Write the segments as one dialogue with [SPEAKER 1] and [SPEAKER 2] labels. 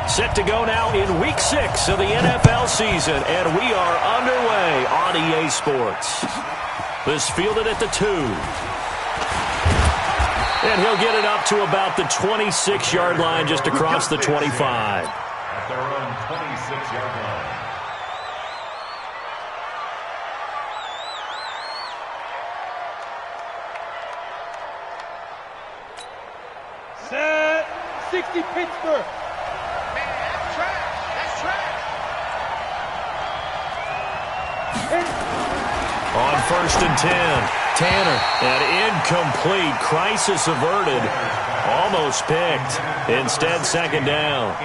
[SPEAKER 1] Set to go now in Week 6 of the NFL season, and we are underway on EA Sports. This fielded at the 2. And he'll get it up to about the 26-yard line just across the 25.
[SPEAKER 2] At their own 26-yard line.
[SPEAKER 3] Set 60 Pittsburgh.
[SPEAKER 4] Man, that's trash. That's trash.
[SPEAKER 1] On 1st and 10, Tanner, an incomplete, crisis averted, almost picked. Instead, 2nd down.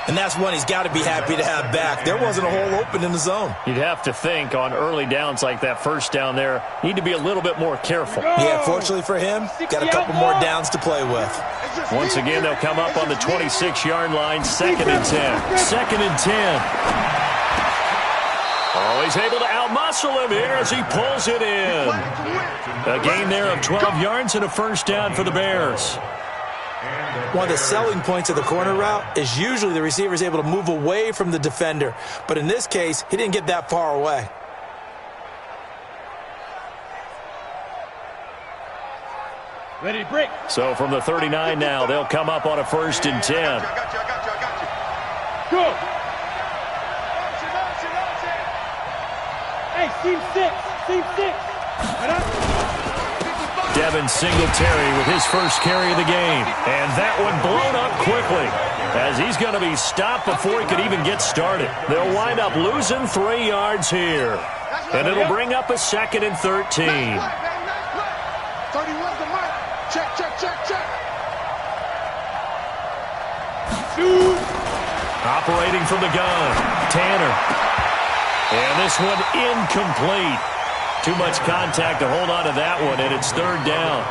[SPEAKER 5] And that's one he's got to be happy to have back. There wasn't a hole open in the zone.
[SPEAKER 1] You'd have to think on early downs like that 1st down there, need to be a little bit more careful.
[SPEAKER 5] Yeah, fortunately for him, got a couple more downs to play with.
[SPEAKER 1] Once again, they'll come up on the 26-yard line, 2nd and 10. 2nd and 10. Oh, he's able to outmuscle him here as he pulls it in. A gain there of 12 yards and a 1st down for the Bears.
[SPEAKER 5] One of the selling points of the corner route is usually the receiver is able to move away from the defender. But in this case, he didn't get that far away.
[SPEAKER 3] Ready to break.
[SPEAKER 1] So from the 39 now, they'll come up on a 1st and 10.
[SPEAKER 4] I got you.
[SPEAKER 3] Go. Hey, team 6. Team 6.
[SPEAKER 1] Devin Singletary with his first carry of the game. And that one blown up quickly as he's going to be stopped before he could even get started. They'll wind up losing 3 yards here. And it'll bring up a 2nd and 13.
[SPEAKER 4] 31's the mark. Check.
[SPEAKER 3] Shoot.
[SPEAKER 1] Operating from the gun, Tanner. And this one incomplete. Too much contact to hold on to that one, and it's 3rd down.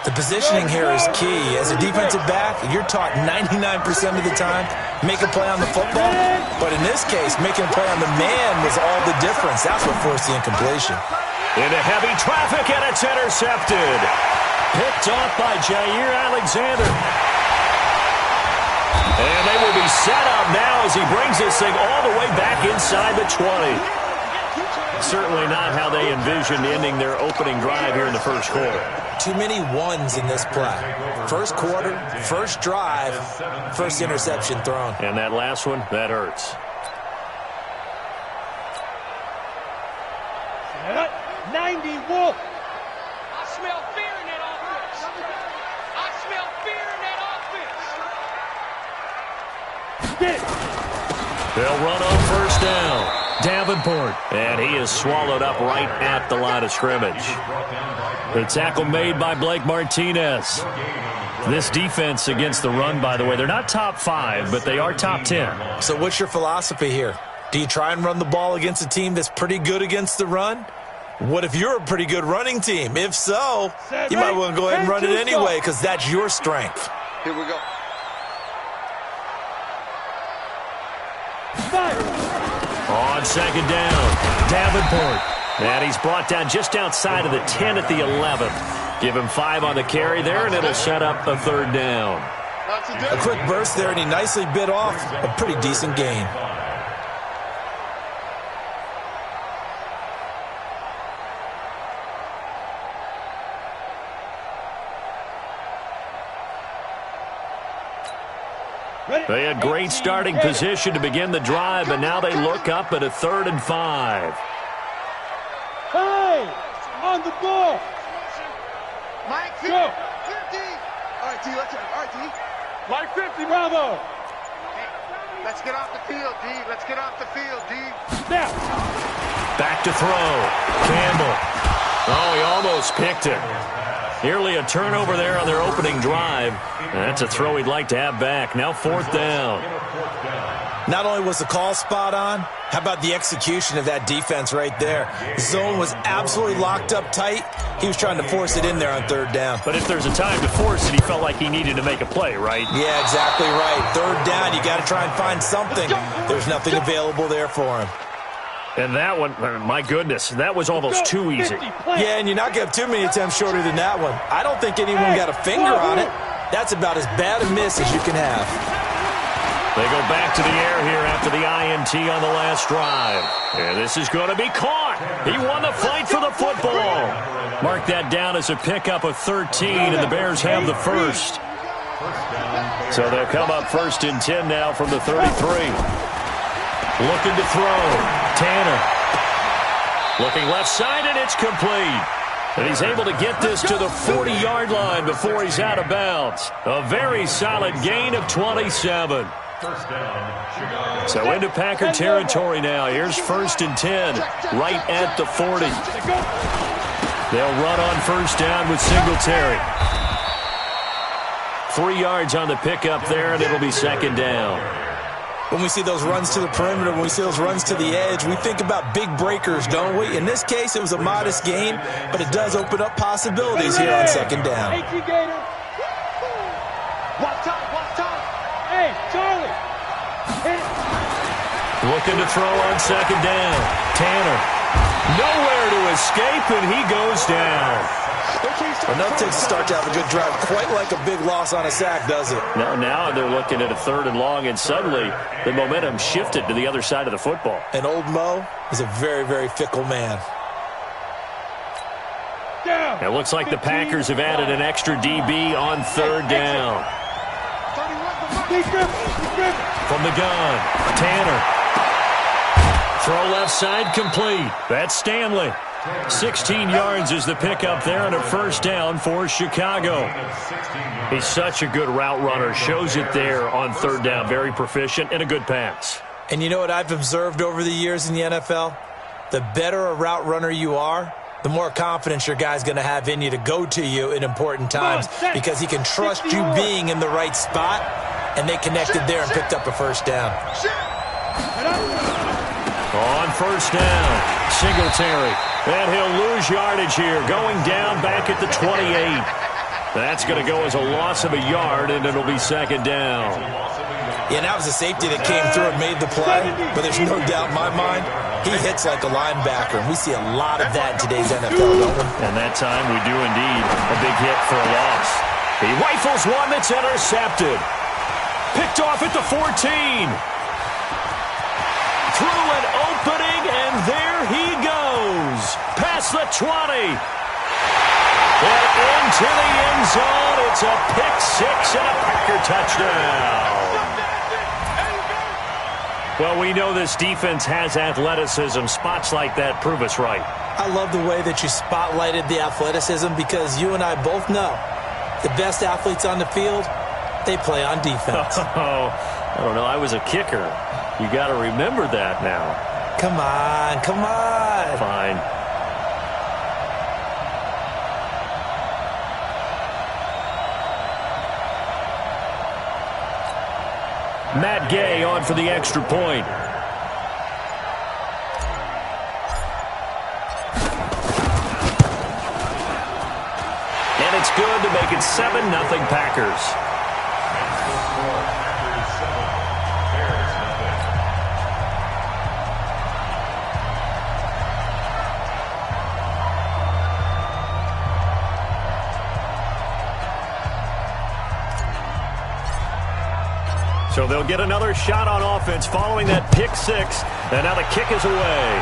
[SPEAKER 5] The positioning here is key. As a defensive back, you're taught 99% of the time, make a play on the football. But in this case, making a play on the man was all the difference. That's what forced the incompletion.
[SPEAKER 1] Into heavy traffic, and it's intercepted. Picked off by Jair Alexander. And they will be set up now as he brings this thing all the way back inside the 20. Certainly not how they envisioned ending their opening drive here in the 1st quarter.
[SPEAKER 5] Too many ones in this play. 1st quarter, 1st drive, 1st interception thrown.
[SPEAKER 1] And that last one, that hurts.
[SPEAKER 3] 90 Wolf.
[SPEAKER 4] I smell fear in that offense. I smell fear in that offense.
[SPEAKER 3] Get it.
[SPEAKER 1] They'll run on 1st down. Davenport, and he is swallowed up right at the line of scrimmage. The tackle made by Blake Martinez. This defense against the run, by the way, they're not top 5, but they are top 10.
[SPEAKER 5] So what's your philosophy here? Do you try and run the ball against a team that's pretty good against the run? What if you're a pretty good running team? If so, you might want to go ahead and run it anyway because that's your strength.
[SPEAKER 4] Here we go.
[SPEAKER 1] On 2nd down, Davenport. And he's brought down just outside of the 10 at the 11th. Give him 5 on the carry there, and it'll set up a 3rd down.
[SPEAKER 5] A quick burst there, and he nicely bit off a pretty decent gain.
[SPEAKER 1] They had great starting position to begin the drive, but now they look up at a 3rd and 5.
[SPEAKER 3] Hey, on the ball.
[SPEAKER 4] Mike 50.
[SPEAKER 3] Go.
[SPEAKER 4] 50. All right, T, let's go. All right, T.
[SPEAKER 3] Mike 50, bravo.
[SPEAKER 4] Hey, let's get off the field, D. Let's get off the field, D.
[SPEAKER 3] Snap.
[SPEAKER 1] Back to throw. Campbell. Oh, he almost picked it. Nearly a turnover there on their opening drive. And that's a throw he'd like to have back. Now 4th down.
[SPEAKER 5] Not only was the call spot on, how about the execution of that defense right there? Zone was absolutely locked up tight. He was trying to force it in there on 3rd down.
[SPEAKER 1] But if there's a time to force it, he felt like he needed to make a play, right?
[SPEAKER 5] Yeah, exactly right. 3rd down, you got to try and find something. There's nothing available there for him.
[SPEAKER 1] And that one, my goodness, that was almost too easy.
[SPEAKER 5] Yeah, and you're not going to have too many attempts shorter than that one. I don't think anyone got a finger on it. That's about as bad a miss as you can have.
[SPEAKER 1] They go back to the air here after the INT on the last drive. And this is going to be caught. He won the fight for the football. Mark that down as a pickup of 13, and the Bears have the first. So they'll come up 1st and 10 now from the 33. Looking to throw. Tanner. Looking left side, and it's complete. And he's able to get this to the 40-yard line before he's out of bounds. A very solid gain of 27. So into Packer territory now. Here's 1st and 10, right at the 40. They'll run on 1st down with Singletary. 3 yards on the pickup there, and it'll be 2nd down.
[SPEAKER 5] When we see those runs to the perimeter, when we see those runs to the edge, we think about big breakers, don't we? In this case, it was a modest gain, but it does open up possibilities here on 2nd down.
[SPEAKER 3] Hey, Charlie.
[SPEAKER 1] Looking to throw on 2nd down. Tanner. Nowhere to escape, and he goes down.
[SPEAKER 5] Enough takes to start to have a good drive. Quite like a big loss on a sack, does it?
[SPEAKER 1] Now they're looking at a 3rd and long, and suddenly the momentum shifted to the other side of the football.
[SPEAKER 5] And old Mo is a very, very fickle man.
[SPEAKER 1] It looks like the Packers have added an extra DB on 3rd down. From the gun, Tanner. Throw left side complete. That's Stanley. 16 yards is the pickup there on a 1st down for Chicago. He's such a good route runner. Shows it there on 3rd down. Very proficient and a good pass.
[SPEAKER 5] And you know what I've observed over the years in the NFL? The better a route runner you are, the more confidence your guy's going to have in you to go to you in important times because he can trust you being in the right spot, and they connected there and picked up a 1st down.
[SPEAKER 1] On 1st down, Singletary. And he'll lose yardage here, going down back at the 28. That's going to go as a loss of a yard, and it'll be 2nd down.
[SPEAKER 5] Yeah, that was a safety that came through and made the play, but there's no doubt in my mind, he hits like a linebacker, and we see a lot of that in today's NFL, don't we?
[SPEAKER 1] And that time we do indeed a big hit for a loss. He rifles one that's intercepted. Picked off at the 14. Through an opening, and there he goes. Past the 20. And into the end zone. It's a pick 6 and a Packer touchdown. Well, we know this defense has athleticism. Spots like that prove us right.
[SPEAKER 5] I love the way that you spotlighted the athleticism because you and I both know the best athletes on the field, they play on defense.
[SPEAKER 1] Oh, I don't know. I was a kicker. You got to remember that now.
[SPEAKER 5] Come on, come on.
[SPEAKER 1] Fine. Matt Gay on for the extra point. And it's good to make it 7-0 Packers. So they'll get another shot on offense following that pick 6. And now the kick is away.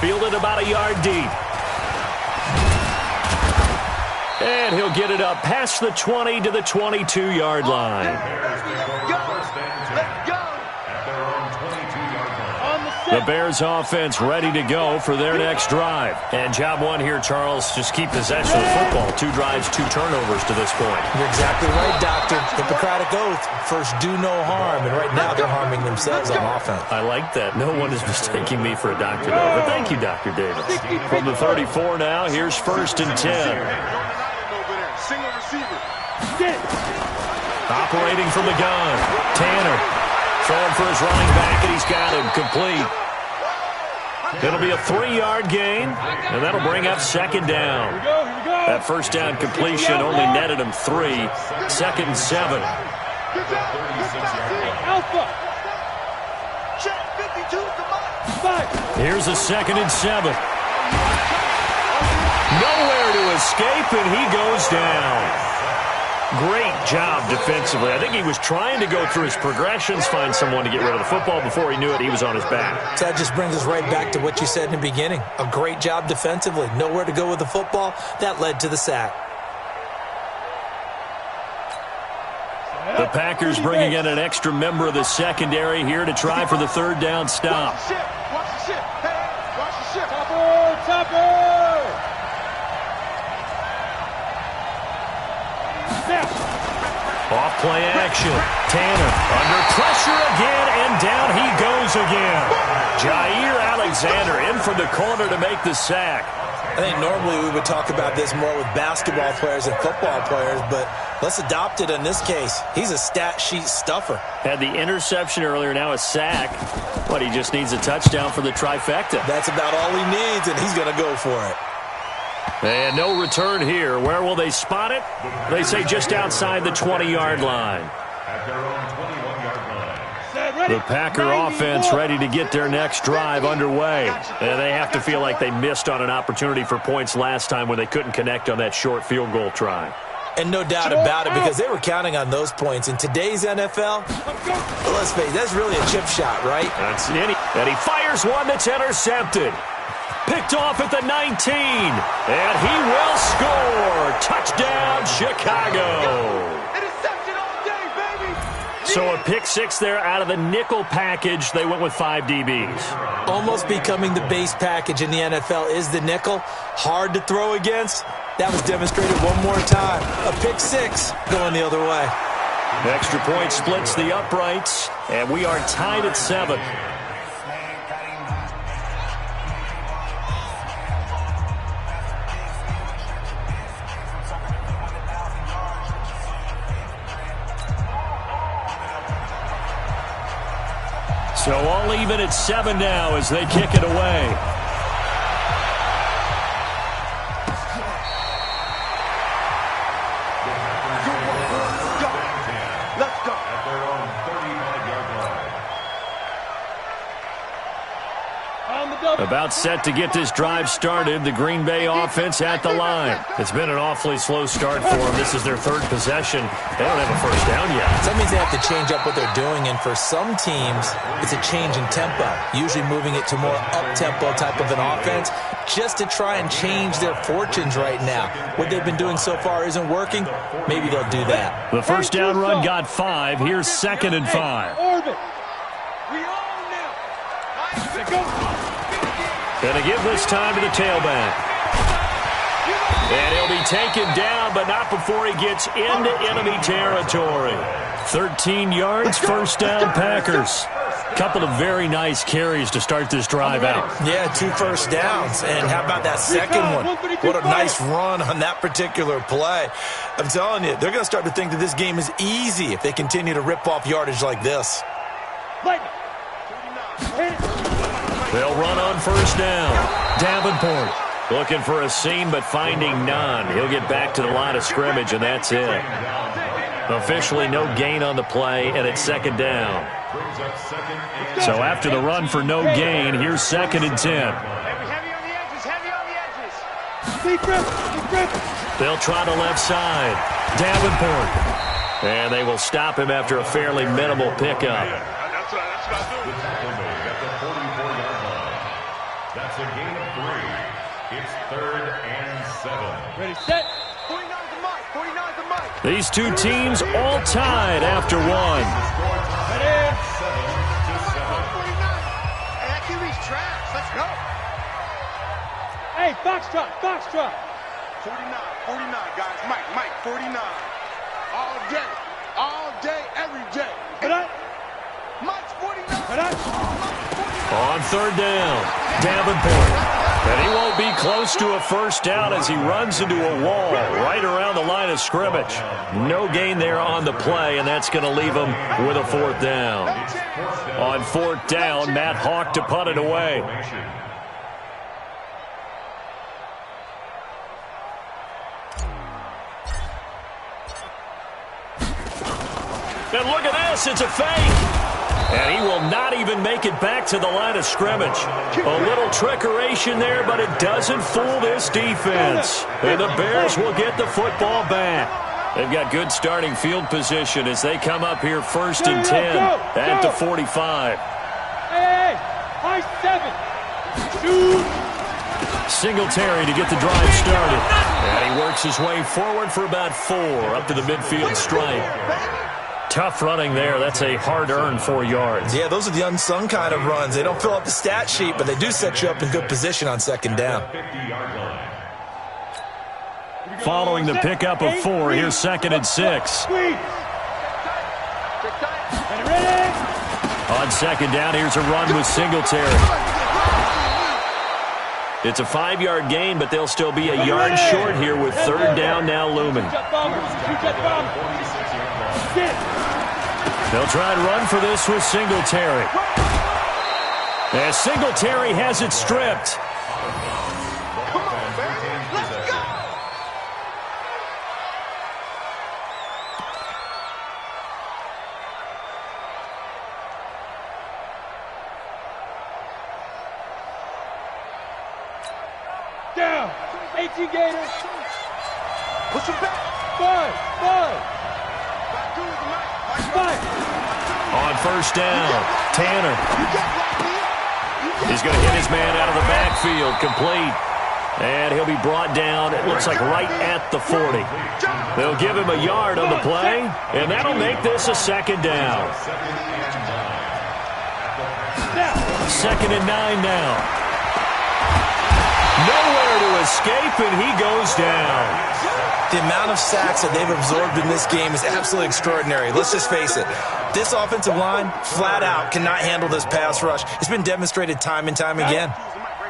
[SPEAKER 1] Fielded about a yard deep. And he'll get it up past the 20 to the 22-yard line. The Bears offense ready to go for their next drive. And job one here, Charles, just keep possession of the football. 2 drives, 2 turnovers to this point.
[SPEAKER 5] You're exactly right, Doctor. Hippocratic oath. First, do no harm. And right now, they're harming themselves on offense.
[SPEAKER 1] I like that. No one is mistaking me for a doctor, though. But thank you, Dr. Davis. From the 34 now, here's 1st and 10. Operating from the gun. Tanner. Throwing for his running back, and he's got him complete. It'll be a 3-yard gain, and that'll bring up 2nd down. That 1st down completion only netted him 3. 2nd and 7. Here's a 2nd and 7. Nowhere to escape, and he goes down. Great job defensively. I think he was trying to go through his progressions, find someone to get rid of the football. Before he knew it, he was on his back.
[SPEAKER 5] So that just brings us right back to what you said in the beginning. A great job defensively. Nowhere to go with the football. That led to the sack.
[SPEAKER 1] The Packers bringing in an extra member of the secondary here to try for the third down stop.
[SPEAKER 4] Watch the ship. Watch the ship. Hey, watch the ship.
[SPEAKER 3] Topper!
[SPEAKER 1] Off play action. Tanner under pressure again, and down he goes again. Jair Alexander in from the corner to make the sack.
[SPEAKER 5] I think normally we would talk about this more with basketball players and football players, but let's adopt it in this case. He's a stat sheet stuffer.
[SPEAKER 1] Had the interception earlier, now a sack. But he just needs a touchdown for the trifecta.
[SPEAKER 5] That's about all he needs, and he's going to go for it.
[SPEAKER 1] And no return here. Where will they spot it? They say just outside the 20-yard line.
[SPEAKER 2] At their own 21-yard line.
[SPEAKER 1] The Packer offense ready to get their next drive underway. And they have to feel like they missed on an opportunity for points last time when they couldn't connect on that short field goal try.
[SPEAKER 5] And no doubt about it, because they were counting on those points. In today's NFL, let's face it, that's really a chip shot, right?
[SPEAKER 1] That's it. And he fires one that's intercepted. Picked off at the 19. And he will score. Touchdown, Chicago.
[SPEAKER 4] Interception all day, baby.
[SPEAKER 1] So a pick six there out of the nickel package. They went with 5 DBs.
[SPEAKER 5] Almost becoming the base package in the NFL is the nickel. Hard to throw against. That was demonstrated one more time. A pick six going the other way.
[SPEAKER 1] Extra point splits the uprights, and we are tied at 7. So all even at 7 now as they kick it away. About set to get this drive started. The Green Bay offense at the line. It's been an awfully slow start for them. This is their third possession. They don't have a first down yet.
[SPEAKER 5] That means they have to change up what they're doing, and for some teams, it's a change in tempo, usually moving it to more up-tempo type of an offense just to try and change their fortunes right now. What they've been doing so far isn't working. Maybe they'll do that.
[SPEAKER 1] The first down run got 5. Here's 2nd and 5.
[SPEAKER 3] Orbit.
[SPEAKER 4] We own them.
[SPEAKER 3] Go.
[SPEAKER 1] Going to give this time to the tailback. And he'll be taken down, but not before he gets into enemy territory. 13 yards, first down, Packers. Couple of very nice carries to start this drive out.
[SPEAKER 5] Yeah, 2 first downs. And how about that second one? What a nice run on that particular play. I'm telling you, they're going to start to think that this game is easy if they continue to rip off yardage like this.
[SPEAKER 1] They'll run on first down. Davenport looking for a seam, but finding none. He'll get back to the line of scrimmage, and that's it. Officially no gain on the play, and it's 2nd down. So after the run for no gain, here's 2nd and 10.
[SPEAKER 4] Heavy on the edges, heavy on the edges.
[SPEAKER 1] They'll try the left side. Davenport. And they will stop him after a fairly minimal pickup.
[SPEAKER 2] That's what I do. At the 44-yard line. That's a gain of 3. It's 3rd and 7.
[SPEAKER 3] Ready, set.
[SPEAKER 4] 49 the mic. 49 the mic.
[SPEAKER 1] These two teams all tied after 1.
[SPEAKER 3] Ready.
[SPEAKER 4] 49. Hey, that QB's trash. Let's go.
[SPEAKER 3] Hey, foxtrot, foxtrot.
[SPEAKER 4] 49, guys. Mike, 49. All day, every day.
[SPEAKER 3] Ready.
[SPEAKER 4] Mike's 49.
[SPEAKER 3] Ready.
[SPEAKER 1] On 3rd down, Davenport. And he won't be close to a first down as he runs into a wall right around the line of scrimmage. No gain there on the play, and that's going to leave him with a 4th down. On 4th down, Matt Hawk to punt it away. And look at this, it's a fake. And he will not even make it back to the line of scrimmage. A little trickeration there, but it doesn't fool this defense. And the Bears will get the football back. They've got good starting field position as they come up here 1st and 10 at the 45.
[SPEAKER 3] Hey, high 7. Shoot.
[SPEAKER 1] Singletary to get the drive started. And he works his way forward for about 4 up to the midfield stripe. Tough running there. That's a hard-earned 4 yards.
[SPEAKER 5] Yeah, those are the unsung kind of runs. They don't fill up the stat sheet, but they do set you up in good position on 2nd down.
[SPEAKER 1] Following the pickup of 4, here's 2nd and 6. On 2nd down, here's a run with Singletary. It's a 5-yard gain, but they'll still be a yard short here with 3rd down now looming. They'll try and run for this with Singletary. As Singletary has it stripped.
[SPEAKER 3] Down. 18 Gators.
[SPEAKER 6] Push him back.
[SPEAKER 3] 5.
[SPEAKER 1] On 1st down, Tanner. He's going to hit his man out of the backfield, complete. And he'll be brought down, it looks like right at the 40. They'll give him a yard on the play, and that'll make this a 2nd down. 2nd and 9 now. Nowhere to escape, and he goes down.
[SPEAKER 5] The amount of sacks that they've absorbed in this game is absolutely extraordinary. Let's just face it. This offensive line, flat out, cannot handle this pass rush. It's been demonstrated time and time again.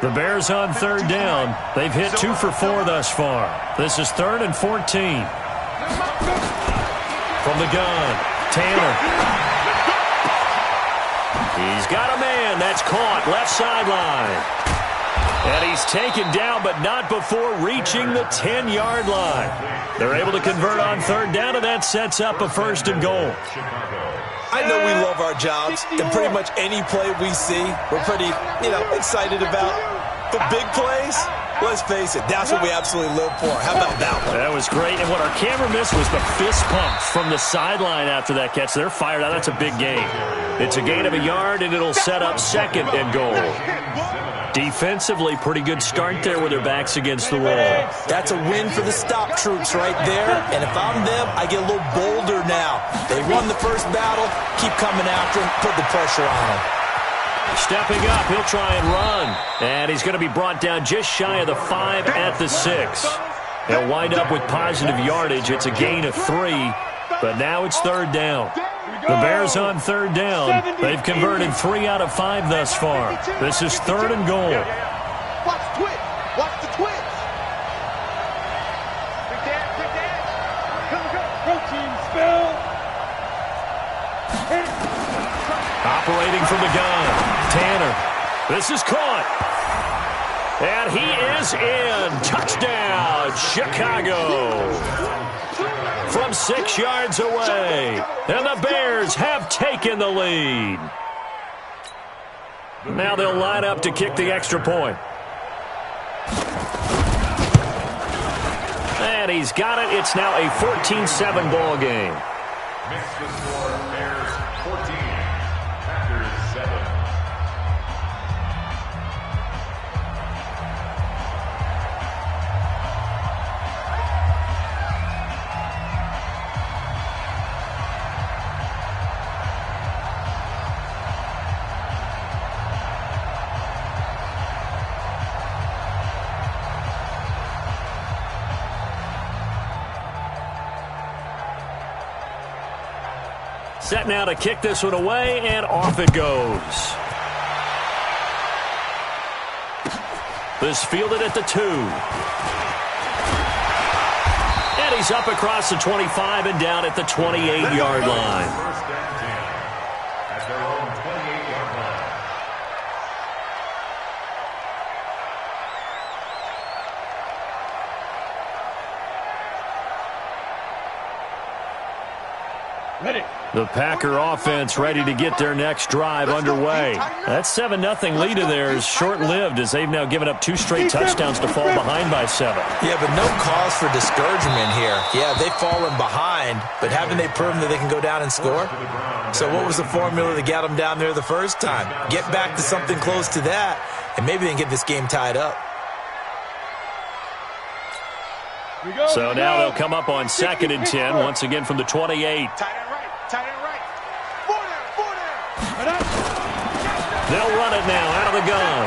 [SPEAKER 1] The Bears on 3rd down. They've hit 2 for 4 thus far. This is 3rd and 14. From the gun, Tanner. He's got a man. That's caught left sideline. And he's taken down, but not before reaching the 10-yard line. They're able to convert on 3rd down, and that sets up a 1st and goal.
[SPEAKER 5] I know we love our jobs, and pretty much any play we see, we're pretty, excited about. But big plays, let's face it, that's what we absolutely live for. How about that one?
[SPEAKER 1] That was great, and what our camera missed was the fist pumps from the sideline after that catch. They're fired out. That's a big gain. It's a gain of a yard, and it'll set up 2nd and goal. Defensively, pretty good start there with their backs against the wall.
[SPEAKER 5] That's a win for the stop troops right there. And if I'm them, I get a little bolder now. They won the first battle. Keep coming after them. Put the pressure on them.
[SPEAKER 1] Stepping up, he'll try and run. And he's going to be brought down just shy of the 5 at the 6. They'll wind up with positive yardage. It's a gain of 3. But now it's 3rd down. The Bears on 3rd down. They've converted 3 out of 5 thus far. This is 3rd and goal.
[SPEAKER 6] Watch the twitch. Watch the twitch. Quick dash.
[SPEAKER 3] Protein spill.
[SPEAKER 1] Operating from the gun, Tanner. This is caught. And he is in. Touchdown, Chicago. From 6 yards away. And the Bears have taken the lead. Now they'll line up to kick the extra point. And he's got it. It's now a 14-7 ball game.
[SPEAKER 2] Makes the score Bears 14, Packers 7.
[SPEAKER 1] Set now to kick this one away, and off it goes. This fielded at the 2. And he's up across the 25 and down at the 28-yard line.
[SPEAKER 2] First and 10 at their own 28-yard line.
[SPEAKER 1] The Packer offense ready to get their next drive underway. That 7-0 lead of theirs short-lived as they've now given up 2 straight touchdowns to fall behind by 7.
[SPEAKER 5] Yeah, but no cause for discouragement here. Yeah, they've fallen behind, but haven't they proven that they can go down and score? So what was the formula that got them down there the first time? Get back to something close to that, and maybe they can get this game tied up.
[SPEAKER 1] So now they'll come up on 2nd and 10, once again from the 28.
[SPEAKER 6] Tight end right. Tight end right. 4 there.
[SPEAKER 1] They'll run it now out of the gun.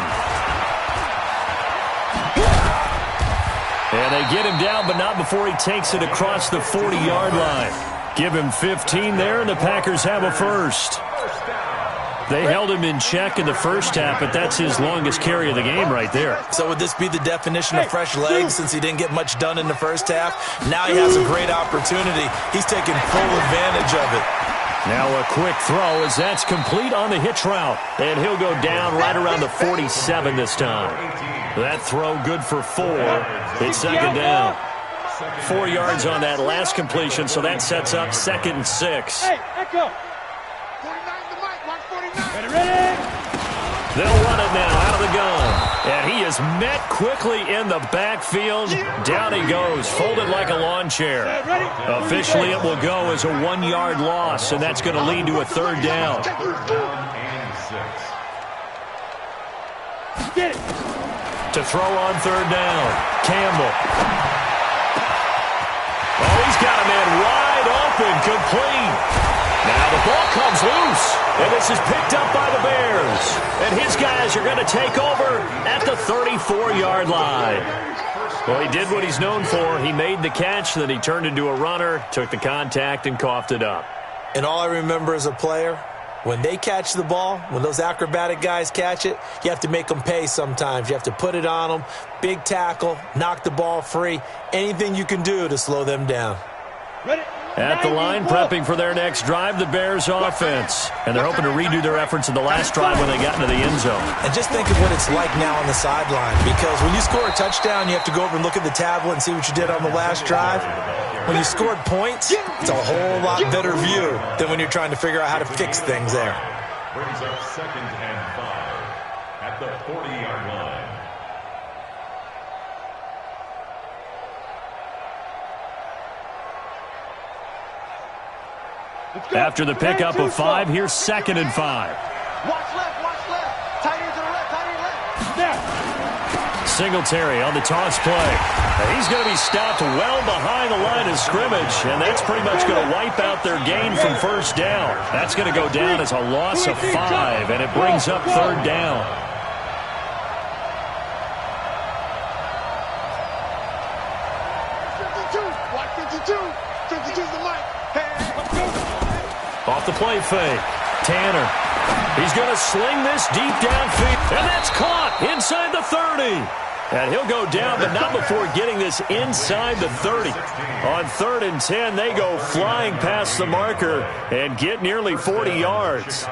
[SPEAKER 1] And they get him down, but not before he takes it across the 40-yard line. Give him 15 there, and the Packers have a first. They held him in check in the first half, but that's his longest carry of the game right there.
[SPEAKER 5] So would this be the definition of fresh legs since he didn't get much done in the first half? Now he has a great opportunity. He's taking full advantage of it.
[SPEAKER 1] Now a quick throw as that's complete on the hitch route. And he'll go down right around the 47 this time. That throw good for 4. It's 2nd down. 4 yards on that last completion, so that sets up 2nd and 6.
[SPEAKER 3] Hey, echo.
[SPEAKER 6] 49 the mic. Watch 49.
[SPEAKER 3] Ready?
[SPEAKER 1] They'll run it now out of the gun. And he is met quickly in the backfield. Down he goes, folded like a lawn chair. Officially, it will go as a 1-yard loss, and that's going to lead to a 3rd down.
[SPEAKER 3] Get it.
[SPEAKER 1] To throw on 3rd down, Campbell. Oh, he's got a man wide open, complete. Now the ball comes loose, and this is picked up by the Bears. And his guys are going to take over at the 34-yard line. Well, he did what he's known for. He made the catch, then he turned into a runner, took the contact, and coughed it up.
[SPEAKER 5] And all I remember as a player, when they catch the ball, when those acrobatic guys catch it, you have to make them pay sometimes. You have to put it on them, big tackle, knock the ball free, anything you can do to slow them down.
[SPEAKER 3] Ready?
[SPEAKER 1] At the line, prepping for their next drive, the Bears offense. And they're hoping to redo their efforts in the last drive when they got into the end zone.
[SPEAKER 5] And just think of what it's like now on the sideline. Because when you score a touchdown, you have to go over and look at the tablet and see what you did on the last drive. When you scored points, it's a whole lot better view than when you're trying to figure out how to fix things there.
[SPEAKER 2] Brings up 2nd and 5 at the 40-yard line.
[SPEAKER 1] After the pickup of 5, here's 2nd and 5.
[SPEAKER 6] Watch left. Watch left. Tight end to the left. Tight end left.
[SPEAKER 3] Now.
[SPEAKER 1] Singletary on the toss play. And he's going to be stopped well behind the line of scrimmage, and that's pretty much going to wipe out their gain from 1st down. That's going to go down as a loss of 5, and it brings up 3rd down.
[SPEAKER 6] Watch 52. 52's the mic.
[SPEAKER 1] Off the play fake. Tanner. He's going to sling this deep downfield. And that's caught inside the 30. And he'll go down, but not before getting this inside the 30. On 3rd and 10, they go flying past the marker and get nearly 40 yards.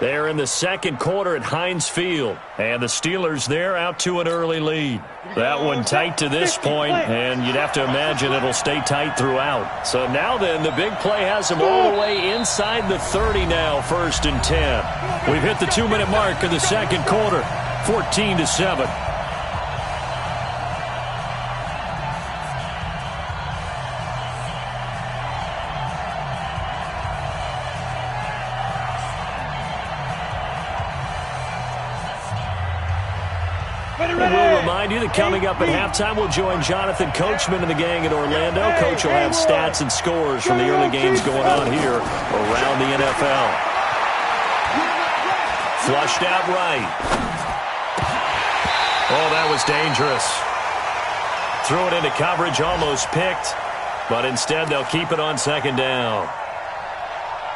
[SPEAKER 1] They're in the 2nd quarter at Heinz Field. And the Steelers there out to an early lead. That one tight to this point, and you'd have to imagine it'll stay tight throughout. So now then, the big play has them all the way inside the 30 now, 1st and 10. We've hit the 2-minute mark of the 2nd quarter, 14-7. And we'll remind you that coming up at halftime, we'll join Jonathan Coachman and the gang in Orlando. Coach will have stats and scores from the early games going on here around the NFL. Flushed out right. Oh, that was dangerous. Threw it into coverage, almost picked, but instead they'll keep it on 2nd down.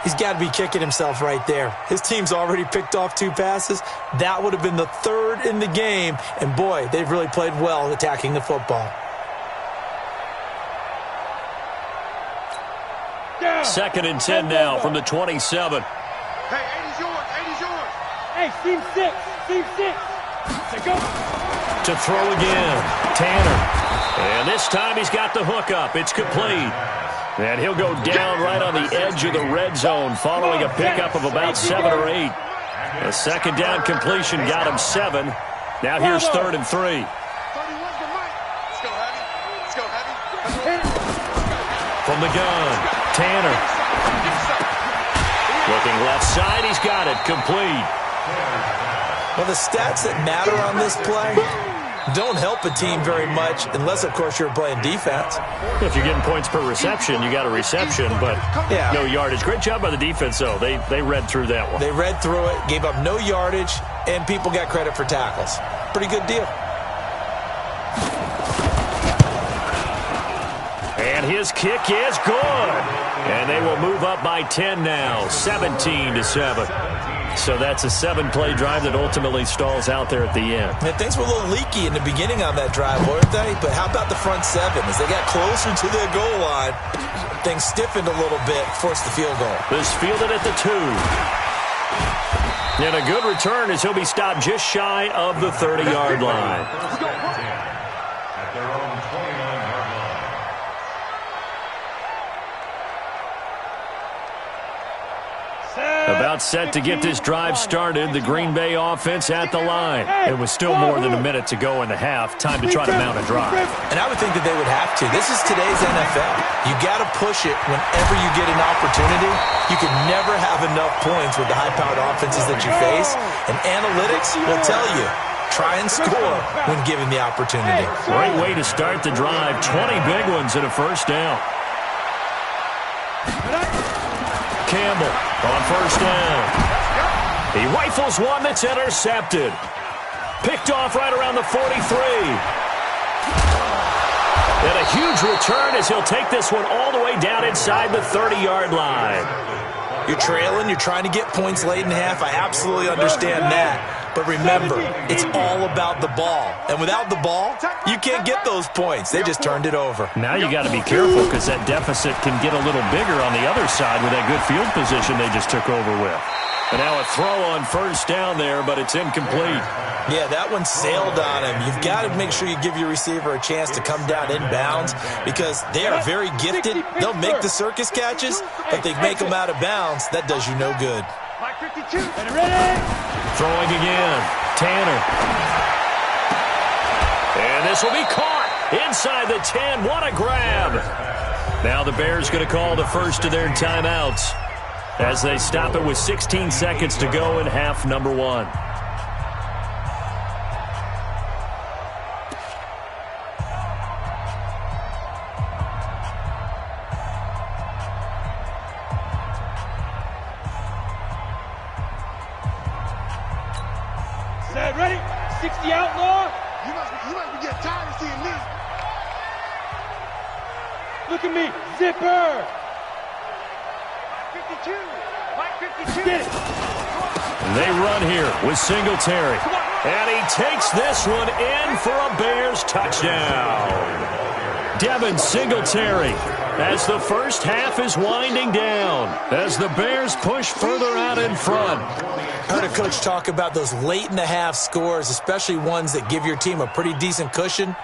[SPEAKER 5] He's got to be kicking himself right there. His team's already picked off 2 passes. That would have been the 3rd in the game. And, boy, they've really played well attacking the football.
[SPEAKER 1] 2nd and 10 now from the 27.
[SPEAKER 6] Hey, 80's yours. 80's yours.
[SPEAKER 3] Hey, team 6. Team 6. Let's go.
[SPEAKER 1] To throw again. Tanner. And this time he's got the hook up. It's complete. And he'll go down right on the edge of the red zone following a pickup of about 7 or 8. A second down completion got him 7. Now here's 3rd and 3. From the gun, Tanner. Looking left side, he's got it, complete.
[SPEAKER 5] Well, the stats that matter on this play don't help a team very much unless, of course, you're playing defense.
[SPEAKER 1] If you're getting points per reception, you got a reception, but no yardage. Great job by the defense, though. They read through that one.
[SPEAKER 5] They read through it, gave up no yardage, and people got credit for tackles. Pretty good deal.
[SPEAKER 1] And his kick is good. And they will move up by 10 now, 17-7. So that's a 7-play drive that ultimately stalls out there at the end.
[SPEAKER 5] And things were a little leaky in the beginning on that drive, weren't they? But how about the front 7? As they got closer to their goal line, things stiffened a little bit, forced the field goal.
[SPEAKER 1] This fielded at the 2. And a good return as he'll be stopped just shy of the 30-yard line.
[SPEAKER 2] At their own 29-yard line.
[SPEAKER 1] About set to get this drive started, the Green Bay offense at the line. It was still more than a minute to go in the half. Time to try to mount a drive.
[SPEAKER 5] And I would think that they would have to. This is today's NFL. You got to push it whenever you get an opportunity. You can never have enough points with the high-powered offenses that you face. And analytics will tell you, try and score when given the opportunity.
[SPEAKER 1] Great way to start the drive. 20 big ones and a first down. Campbell on first down. He rifles one that's intercepted. Picked off right around the 43. And a huge return as he'll take this one all the way down inside the 30-yard line.
[SPEAKER 5] You're trailing. You're trying to get points late in the half. I absolutely understand that. But remember, it's all about the ball. And without the ball, you can't get those points. They just turned it over.
[SPEAKER 1] Now you got to be careful because that deficit can get a little bigger on the other side with that good field position they just took over with. And now a throw on first down there, but it's incomplete.
[SPEAKER 5] Yeah, that one sailed on him. You've got to make sure you give your receiver a chance to come down inbounds because they are very gifted. They'll make the circus catches, but they make them out of bounds. That does you no good.
[SPEAKER 1] Throwing again. Tanner. And this will be caught inside the 10. What a grab. Now the Bears going to call the first of their timeouts as they stop it with 16 seconds to go in half number 1.
[SPEAKER 3] Ready? 60 outlaw.
[SPEAKER 6] You must be getting tired of seeing me.
[SPEAKER 3] Look at me. Zipper.
[SPEAKER 4] 52. Mike 52.
[SPEAKER 3] Get it.
[SPEAKER 1] They run here with Singletary. And he takes this one in for a Bears touchdown. Devin Singletary as the first half is winding down as the Bears push further out in front.
[SPEAKER 5] I heard a coach talk about those late-in-the-half scores, especially ones that give your team a pretty decent cushion.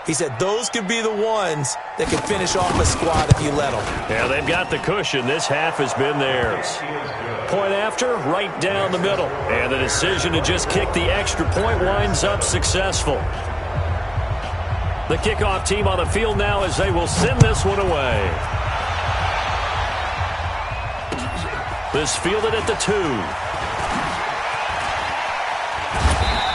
[SPEAKER 5] He said those could be the ones that could finish off a squad if you let them.
[SPEAKER 1] Yeah, they've got the cushion. This half has been theirs. Point after, right down the middle. And the decision to just kick the extra point winds up successful. The kickoff team on the field now as they will send this one away. This fielded at the 2.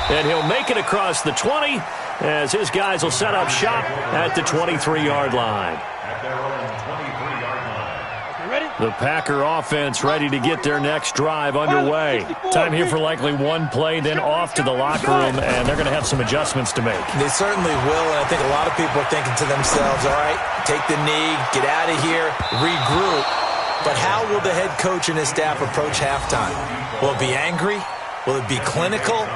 [SPEAKER 1] And he'll make it across the 20 as his guys will set up shop at the 23-yard line.
[SPEAKER 2] At their own 23-yard line.
[SPEAKER 3] Ready?
[SPEAKER 1] The Packer offense ready to get their next drive underway. Time here for likely one play, then off to the locker room, and they're going to have some adjustments to make.
[SPEAKER 5] They certainly will, and I think a lot of people are thinking to themselves, all right, take the knee, get out of here, regroup. But how will the head coach and his staff approach halftime? Will it be angry? Will it be clinical?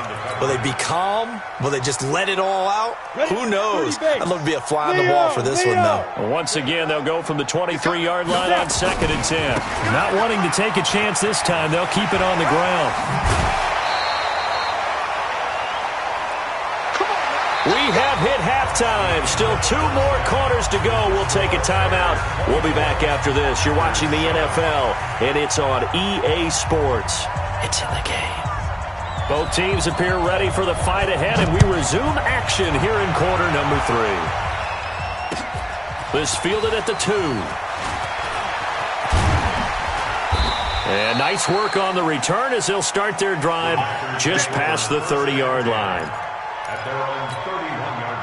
[SPEAKER 5] Will they be calm? Will they just let it all out? Who knows? I'd love to be a fly on the wall for this one, though.
[SPEAKER 1] Once again, they'll go from the 23-yard line on 2nd and 10. Not wanting to take a chance this time, they'll keep it on the ground. We have hit halftime. Still 2 more quarters to go. We'll take a timeout. We'll be back after this. You're watching the NFL, and it's on EA Sports. It's in the game. Both teams appear ready for the fight ahead, and we resume action here in quarter number 3. This fielded at the 2. And nice work on the return as they'll start their drive just past the 30-yard line.
[SPEAKER 2] At their own 31-yard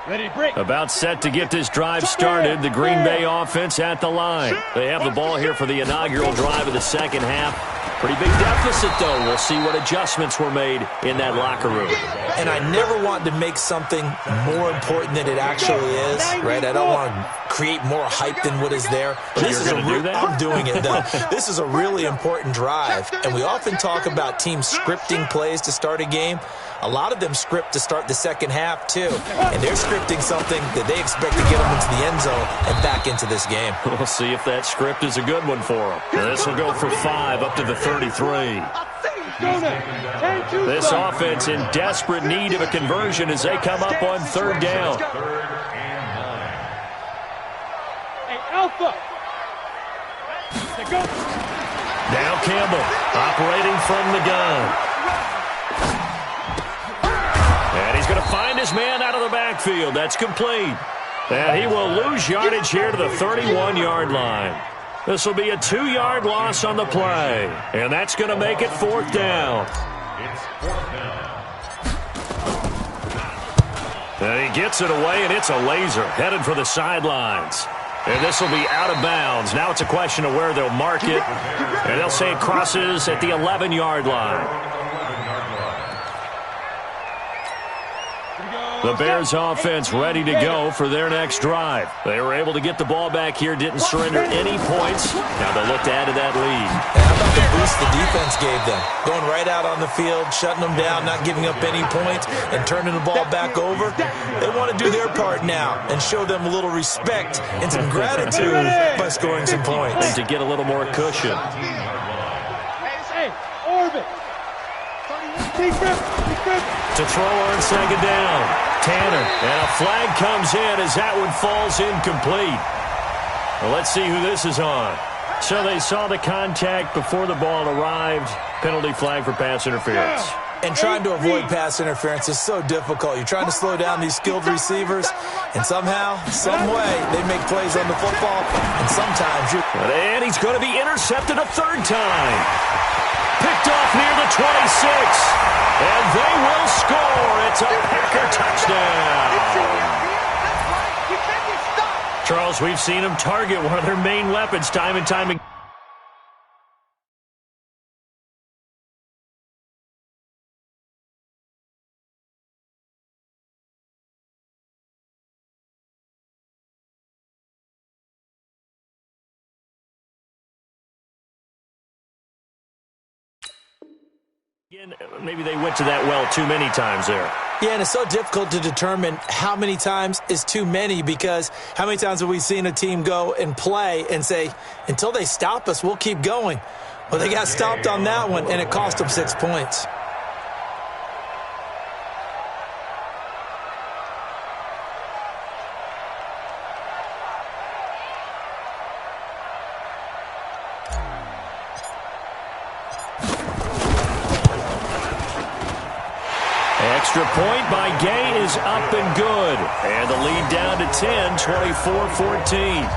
[SPEAKER 2] line.
[SPEAKER 3] Ready, break.
[SPEAKER 1] About set to get this drive started. The Green Bay offense at the line. They have the ball here for the inaugural drive of the second half. Pretty big deficit, though. We'll see what adjustments were made in that locker room.
[SPEAKER 5] And I never want to make something more important than it actually is, right? I don't want to create more hype than what is there. But this is I'm doing it, though. This is a really important drive. And we often talk about teams scripting plays to start a game. A lot of them script to start the second half, too. And they're scripting something that they expect to get them into the end zone and back into this game.
[SPEAKER 1] We'll see if that script is a good one for them. This will go for 5 up to the 33. This offense in desperate need of a conversion as they come up on 3rd down.
[SPEAKER 3] Hey, Alpha. Go.
[SPEAKER 1] Now Campbell operating from the gun. And he's going to find his man out of the backfield. That's complete. And he will lose yardage here to the 31-yard line. This will be a 2-yard loss on the play. And that's going to make it 4th down.
[SPEAKER 2] It's 4th down.
[SPEAKER 1] And he gets it away, and it's a laser headed for the sidelines. And this will be out of bounds. Now it's a question of where they'll mark it. And they'll say it crosses at the 11-yard line. The Bears offense ready to go for their next drive. They were able to get the ball back here, didn't surrender any points. Now they'll look to add to that lead.
[SPEAKER 5] And how about the boost the defense gave them? Going right out on the field, shutting them down, not giving up any points, and turning the ball back over. They want to do their part now and show them a little respect and some gratitude by scoring some points.
[SPEAKER 1] And to get a little more cushion.
[SPEAKER 3] Hey, orbit.
[SPEAKER 1] To throw on 2nd down. Tanner, and a flag comes in as that one falls incomplete. Well, let's see who this is on. So they saw the contact before the ball arrived. Penalty flag for pass interference.
[SPEAKER 5] And trying to avoid pass interference is so difficult. You're trying to slow down these skilled receivers, and somehow, some way, they make plays on the football, and sometimes you're...
[SPEAKER 1] And he's going to be intercepted a 3rd time. Picked off near the 26. And they will score. It's a Packer touchdown. Charles, we've seen them target one of their main weapons time and time again. Maybe they went to that well too many times there.
[SPEAKER 5] Yeah, and it's so difficult to determine how many times is too many, because how many times have we seen a team go and play and say, until they stop us, we'll keep going. Well, they got stopped on that one, and it cost them 6 points.
[SPEAKER 1] Extra point by Gay is up and good. And the lead down to 10, 24-14.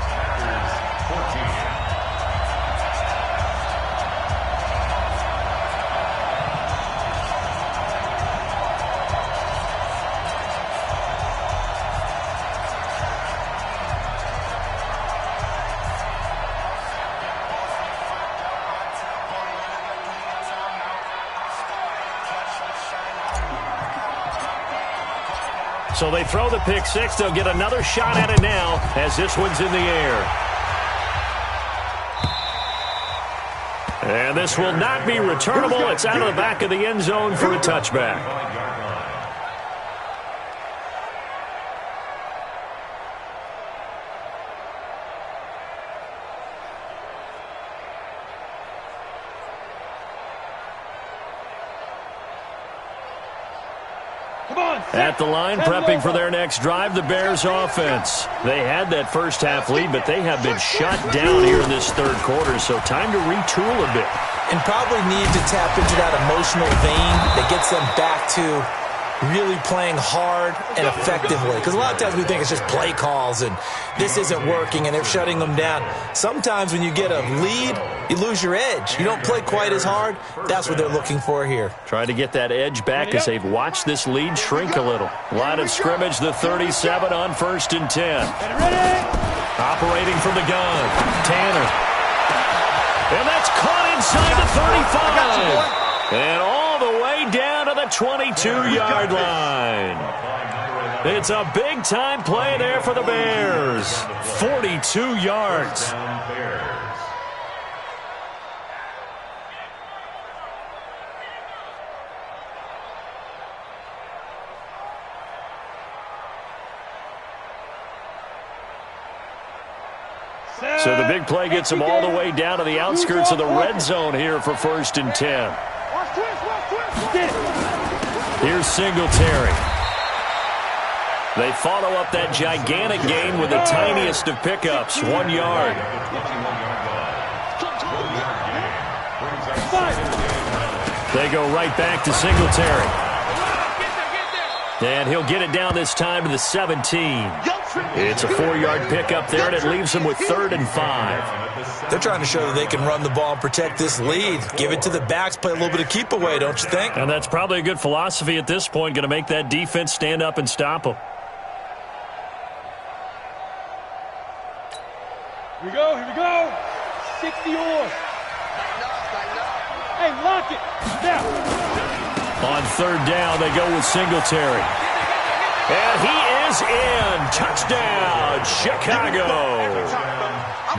[SPEAKER 1] So they throw the pick six. They'll get another shot at it now as this one's in the air. And this will not be returnable. It's out of the back of the end zone for a touchback. At the line, prepping for their next drive, the Bears offense. They had that first half lead, but they have been shut down here in this third quarter, so time to retool a bit.
[SPEAKER 5] And probably need to tap into that emotional vein that gets them back to really playing hard and effectively. Because a lot of times we think it's just play calls and this isn't working and they're shutting them down. Sometimes when you get a lead, you lose your edge. You don't play quite as hard. That's what they're looking for here.
[SPEAKER 1] Try to get that edge back as they've watched this lead shrink a little. Line of scrimmage, the 37 on 1st and 10. Operating from the gun, Tanner. And that's caught inside the 35. And all the way down to the 22-yard line. It's a big-time play there for the Bears. 42 yards. So the big play gets them all the way down to the outskirts of the red zone here for 1st and 10. Here's Singletary. They follow up that gigantic gain with the tiniest of pickups, 1 yard. They go right back to Singletary. And he'll get it down this time to the 17. It's a 4-yard pickup there, and it leaves them with 3rd and 5.
[SPEAKER 5] They're trying to show that they can run the ball and protect this lead. Give it to the backs, play a little bit of keep away, don't you think?
[SPEAKER 1] And that's probably a good philosophy at this point, going to make that defense stand up and stop them.
[SPEAKER 3] Here we go. 60 yours. Hey, lock it. Now.
[SPEAKER 1] On 3rd down, they go with Singletary. And he is in. Touchdown, Chicago.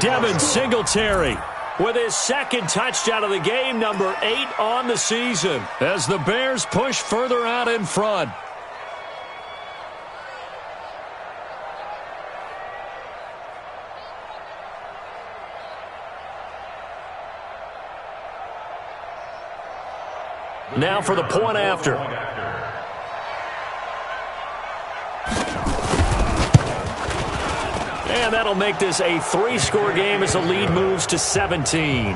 [SPEAKER 1] Devin Singletary with his 2nd touchdown of the game, number 8 on the season, as the Bears push further out in front. Now for the point after. And that'll make this a 3-score game as the lead moves to 17.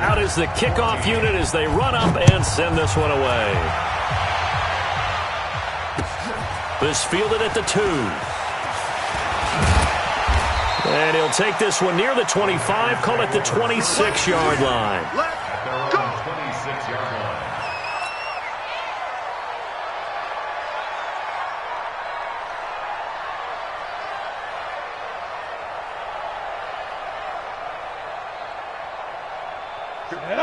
[SPEAKER 1] Out is the kickoff unit as they run up and send this one away. This fielded at the 2. And he'll take this one near the 25, call it the 26-yard line.
[SPEAKER 2] Let's go. 26-yard line.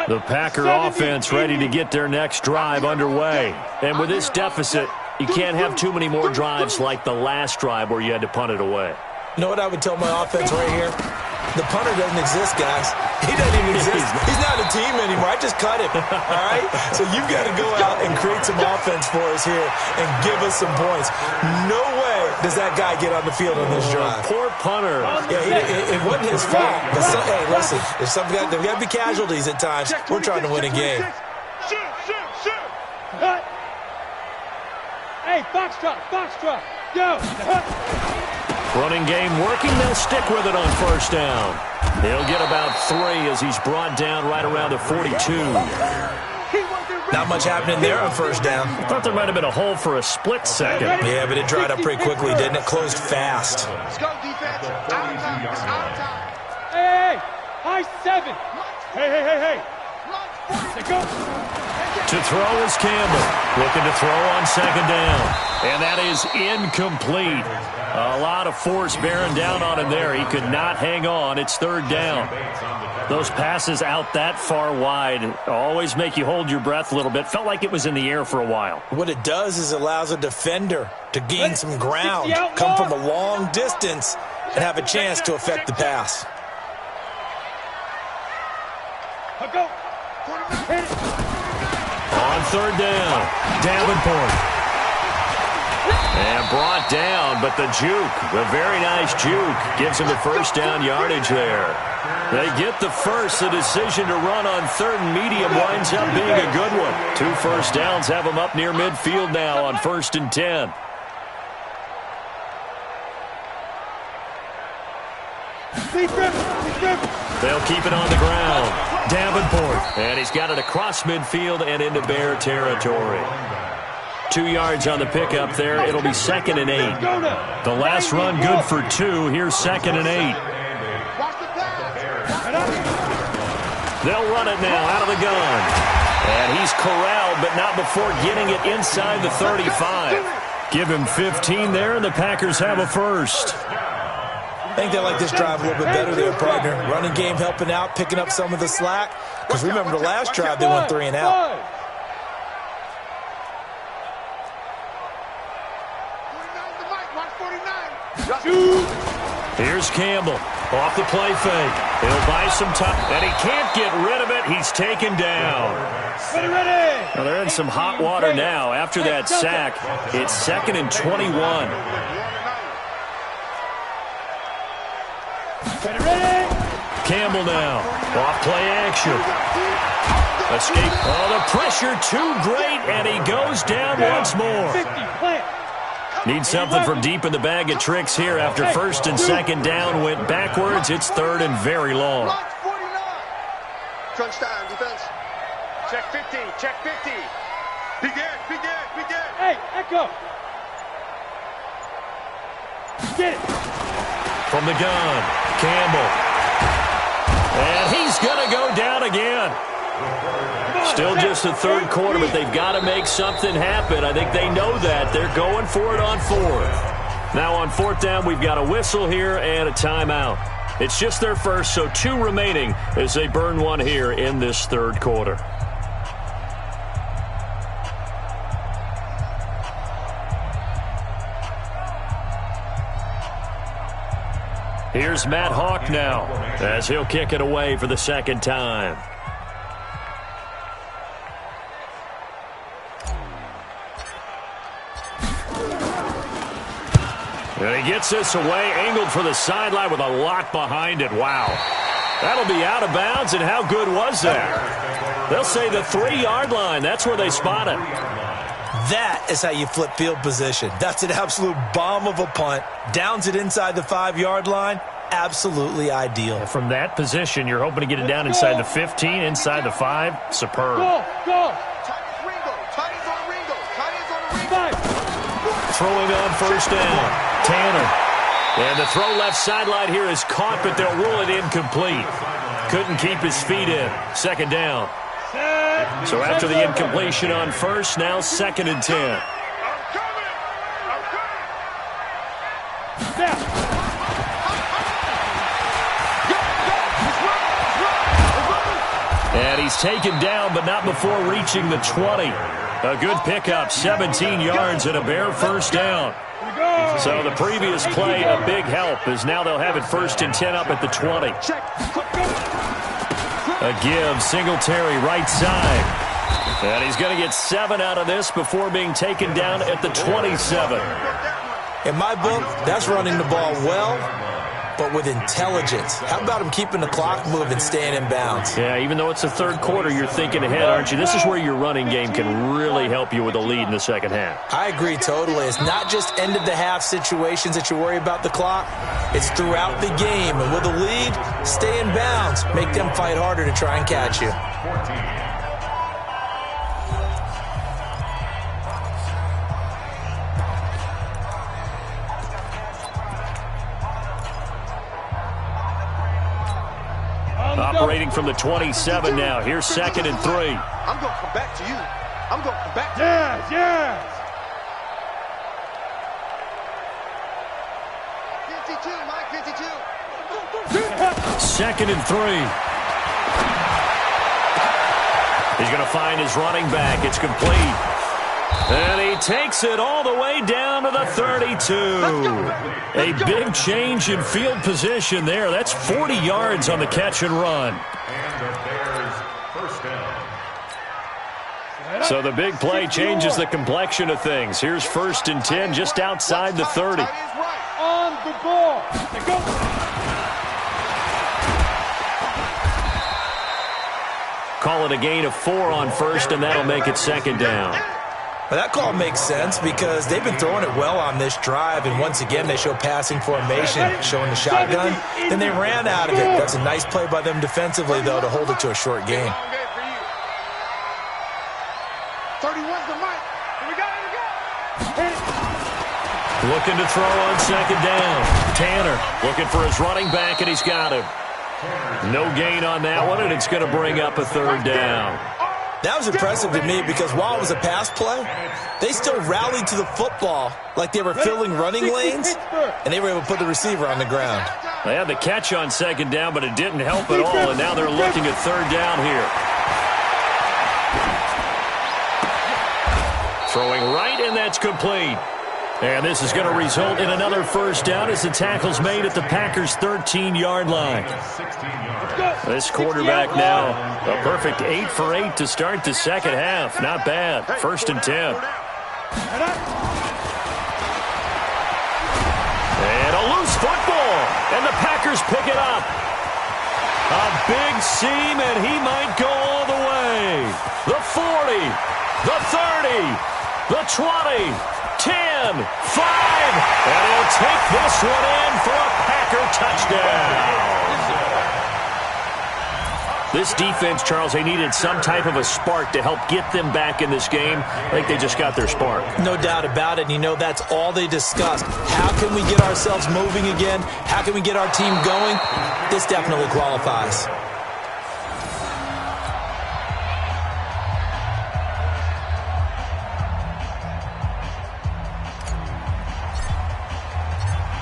[SPEAKER 1] The Packer offense ready to get their next drive underway. And with this deficit, you can't have too many more drives like the last drive where you had to punt it away.
[SPEAKER 5] You know what I would tell my offense right here? The punter doesn't exist, guys. He doesn't even exist. He's not a team anymore. I just cut him, all right? So you've got to go out and create some offense for us here and give us some points. No way does that guy get on the field on this drive.
[SPEAKER 1] Poor punter.
[SPEAKER 5] Yeah, it wasn't his fault. But hey, listen, if there's got to be casualties at times. We're trying to win a game.
[SPEAKER 3] Hey, box drop. Go.
[SPEAKER 1] Running game working. They'll stick with it on 1st down. He'll get about 3 as he's brought down right around the 42.
[SPEAKER 5] Not much happening there on 1st down.
[SPEAKER 1] Thought there might have been a hole for a split second.
[SPEAKER 5] Yeah, but it dried up pretty quickly, didn't it? Closed fast.
[SPEAKER 6] Let's go, defense. Out of time.
[SPEAKER 3] Hey, high 7. Hey. Let's go.
[SPEAKER 1] To throw is Campbell. Looking to throw on 2nd down. And that is incomplete. A lot of force bearing down on him there. He could not hang on. It's 3rd down. Those passes out that far wide always make you hold your breath a little bit. Felt like it was in the air for a while.
[SPEAKER 5] What it does is it allows a defender to gain some ground, come from a long distance, and have a chance to affect the pass.
[SPEAKER 3] Go.
[SPEAKER 1] On 3rd down, Davenport. And brought down, but the juke, the very nice juke, gives him the first down yardage there. They get the first. The decision to run on third and medium winds up being a good one. 2 first downs have them up near midfield now on 1st and 10. They'll keep it on the ground. Davenport, and he's got it across midfield and into Bear territory. 2 yards on the pickup there. It'll be 2nd and 8. The last run good for 2. Here's 2nd and 8. They'll run it now out of the gun. And he's corralled, but not before getting it inside the 35. Give him 15 there, and the Packers have a first.
[SPEAKER 5] I think they like this drive a little bit better there, partner. Running game helping out, picking up some of the slack. Because remember the last drive, they went 3 and out.
[SPEAKER 1] Here's Campbell off the play fake. He'll buy some time, and he can't get rid of it. He's taken down. Well, they're in some hot water now after that sack. It's 2nd and 21. Campbell now off play action. Escape. Oh, the pressure too great, and he goes down once more. Needs something from deep in the bag of tricks here after 1st and 2nd down went backwards. It's 3rd and very long.
[SPEAKER 6] Crunch time, defense.
[SPEAKER 4] Check 50, check 50.
[SPEAKER 6] Begin.
[SPEAKER 3] Hey, Echo. Get it.
[SPEAKER 1] From the gun, Campbell. And he's going to go down again. Still just the 3rd quarter, but they've got to make something happen. I think they know that. They're going for it on 4th. Now on 4th down, we've got a whistle here and a timeout. It's just their first, so 2 remaining as they burn one here in this 3rd quarter. Here's Matt Hawk now as he'll kick it away for the 2nd time. And he gets this away, angled for the sideline with a lot behind it. Wow. That'll be out of bounds, and how good was that? They'll say the 3-yard line. That's where they spot it.
[SPEAKER 5] That is how you flip field position. That's an absolute bomb of a punt. Downs it inside the 5-yard line. Absolutely ideal.
[SPEAKER 1] From that position, you're hoping to get it down inside the 15, inside the 5. Superb.
[SPEAKER 3] Go.
[SPEAKER 1] Throwing on 1st down. Tanner. And the throw left sideline here is caught, but they'll rule it incomplete. Couldn't keep his feet in. 2nd down. So after the incompletion on 1st, now 2nd and 10. And he's taken down, but not before reaching the 20. A good pickup, 17 yards and a Bear 1st down. So the previous play, a big help, as now they'll have it 1st and 10 up at the 20. A give, Singletary right side. And he's going to get 7 out of this before being taken down at the 27.
[SPEAKER 5] In my book, that's running the ball well, but with intelligence. How about him keeping the clock moving, staying in bounds?
[SPEAKER 1] Yeah, even though it's the 3rd quarter, you're thinking ahead, aren't you? This is where your running game can really help you with a lead in the 2nd half.
[SPEAKER 5] I agree totally. It's not just end-of-the-half situations that you worry about the clock. It's throughout the game. And with a lead, stay in bounds. Make them fight harder to try and catch you.
[SPEAKER 1] Operating from the 27 now. Here's 2nd and 3.
[SPEAKER 6] I'm going to come back to you. I'm going to come back to you.
[SPEAKER 3] Yes.
[SPEAKER 6] 52, Mike, 52.
[SPEAKER 1] 2nd and 3. He's going to find his running back. It's complete. And he takes it all the way down to the 32. A big change in field position there. That's 40 yards on the catch and run.
[SPEAKER 2] And the Bears 1st down.
[SPEAKER 1] So the big play changes the complexion of things. Here's 1st and 10 just outside the 30.
[SPEAKER 3] On the ball. Go.
[SPEAKER 1] Call it a gain of 4 on 1st, and that'll make it 2nd down.
[SPEAKER 5] Well, that call makes sense because they've been throwing it well on this drive, and once again they show passing formation, showing the shotgun. Then they ran out of it. That's a nice play by them defensively, though, to hold it to a short gain.
[SPEAKER 6] 31's the mic. Here we go.
[SPEAKER 1] Looking to throw on 2nd down. Tanner looking for his running back, and he's got him. No gain on that one, and it's going to bring up a 3rd down.
[SPEAKER 5] That was impressive to me because while it was a pass play, they still rallied to the football like they were filling running lanes, and they were able to put the receiver on the ground.
[SPEAKER 1] They had the catch on 2nd down, but it didn't help at all, and now they're looking at 3rd down here. Throwing right, and that's complete. And this is going to result in another 1st down as the tackle's made at the Packers' 13-yard line. This quarterback now, a perfect 8 for 8 to start the 2nd half. Not bad. 1st and 10. And a loose football. And the Packers pick it up. A big seam, and he might go all the way. The 40, the 30, the 20. 10, 5, and he'll take this one in for a Packer touchdown. This defense, Charles, they needed some type of a spark to help get them back in this game. I think they just got their spark.
[SPEAKER 5] No doubt about it. And you know, that's all they discussed. How can we get ourselves moving again? How can we get our team going? This definitely qualifies.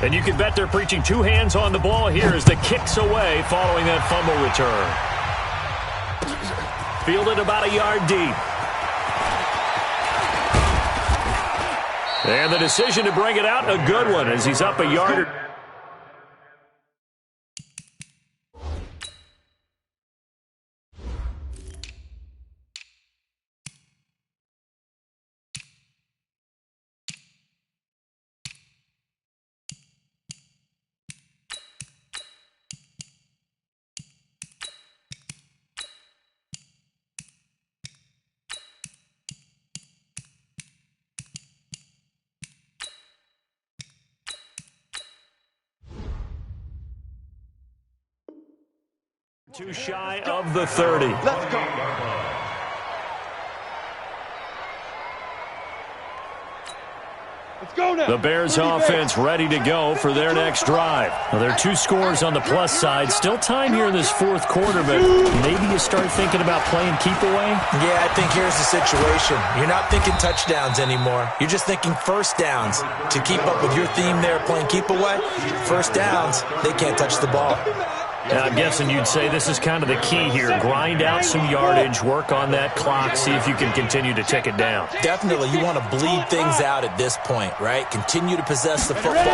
[SPEAKER 1] And you can bet they're preaching 2 hands on the ball here as the kick's away following that fumble return. Fielded about a yard deep. And the decision to bring it out, a good one as he's up a yard. Too shy of the 30.
[SPEAKER 6] Let's go.
[SPEAKER 3] Let's go now.
[SPEAKER 1] The Bears offense ready to go for their next drive. Now, there are 2 scores on the plus side. Still time here in this 4th quarter, but maybe you start thinking about playing keep away?
[SPEAKER 5] Yeah, I think here's the situation. You're not thinking touchdowns anymore. You're just thinking 1st downs. To keep up with your theme there, playing keep away, 1st downs, they can't touch the ball.
[SPEAKER 1] And I'm guessing you'd say this is kind of the key here. Grind out some yardage, work on that clock, see if you can continue to tick it down.
[SPEAKER 5] Definitely, you want to bleed things out at this point, right? Continue to possess the football,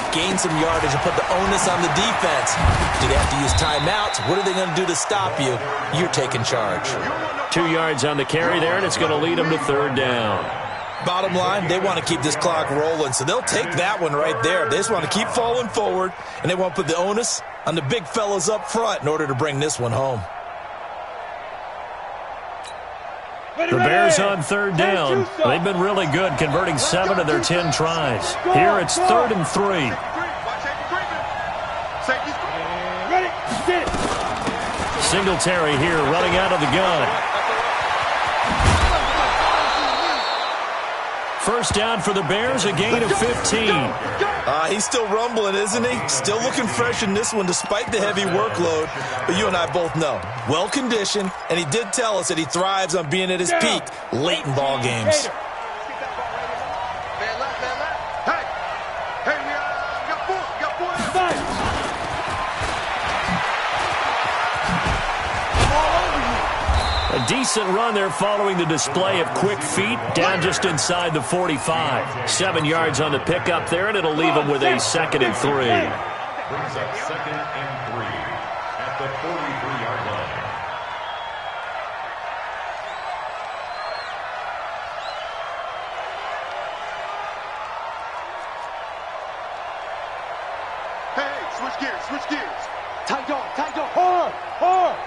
[SPEAKER 5] gain some yardage, and put the onus on the defense. Do they have to use timeouts? What are they going to do to stop you? You're taking charge.
[SPEAKER 1] 2 yards on the carry there, and it's going to lead them to 3rd down.
[SPEAKER 5] Bottom line, they want to keep this clock rolling, so they'll take that one right there. They just want to keep falling forward, and they want to put the onus on the big fellas up front in order to bring this one home.
[SPEAKER 1] The Bears on 3rd down. They've been really good, converting 7 of their 10 tries. Here it's 3rd and 3.
[SPEAKER 3] Ready, get it.
[SPEAKER 1] Singletary here running out of the gun. 1st down for the Bears, a gain of 15.
[SPEAKER 5] He's still rumbling, isn't he? Still looking fresh in this one despite the heavy workload. But you and I both know, well-conditioned, and he did tell us that he thrives on being at his peak late in ball games.
[SPEAKER 1] A decent run there following the display of quick feet down just inside the 45. 7 yards on the pickup there, and it'll leave them with a 2nd and 3.
[SPEAKER 2] Brings up 2nd and 3 at the 43-yard line.
[SPEAKER 6] Switch gears. Switch gears. Tight dog. Tight dog.
[SPEAKER 3] Hard, hard.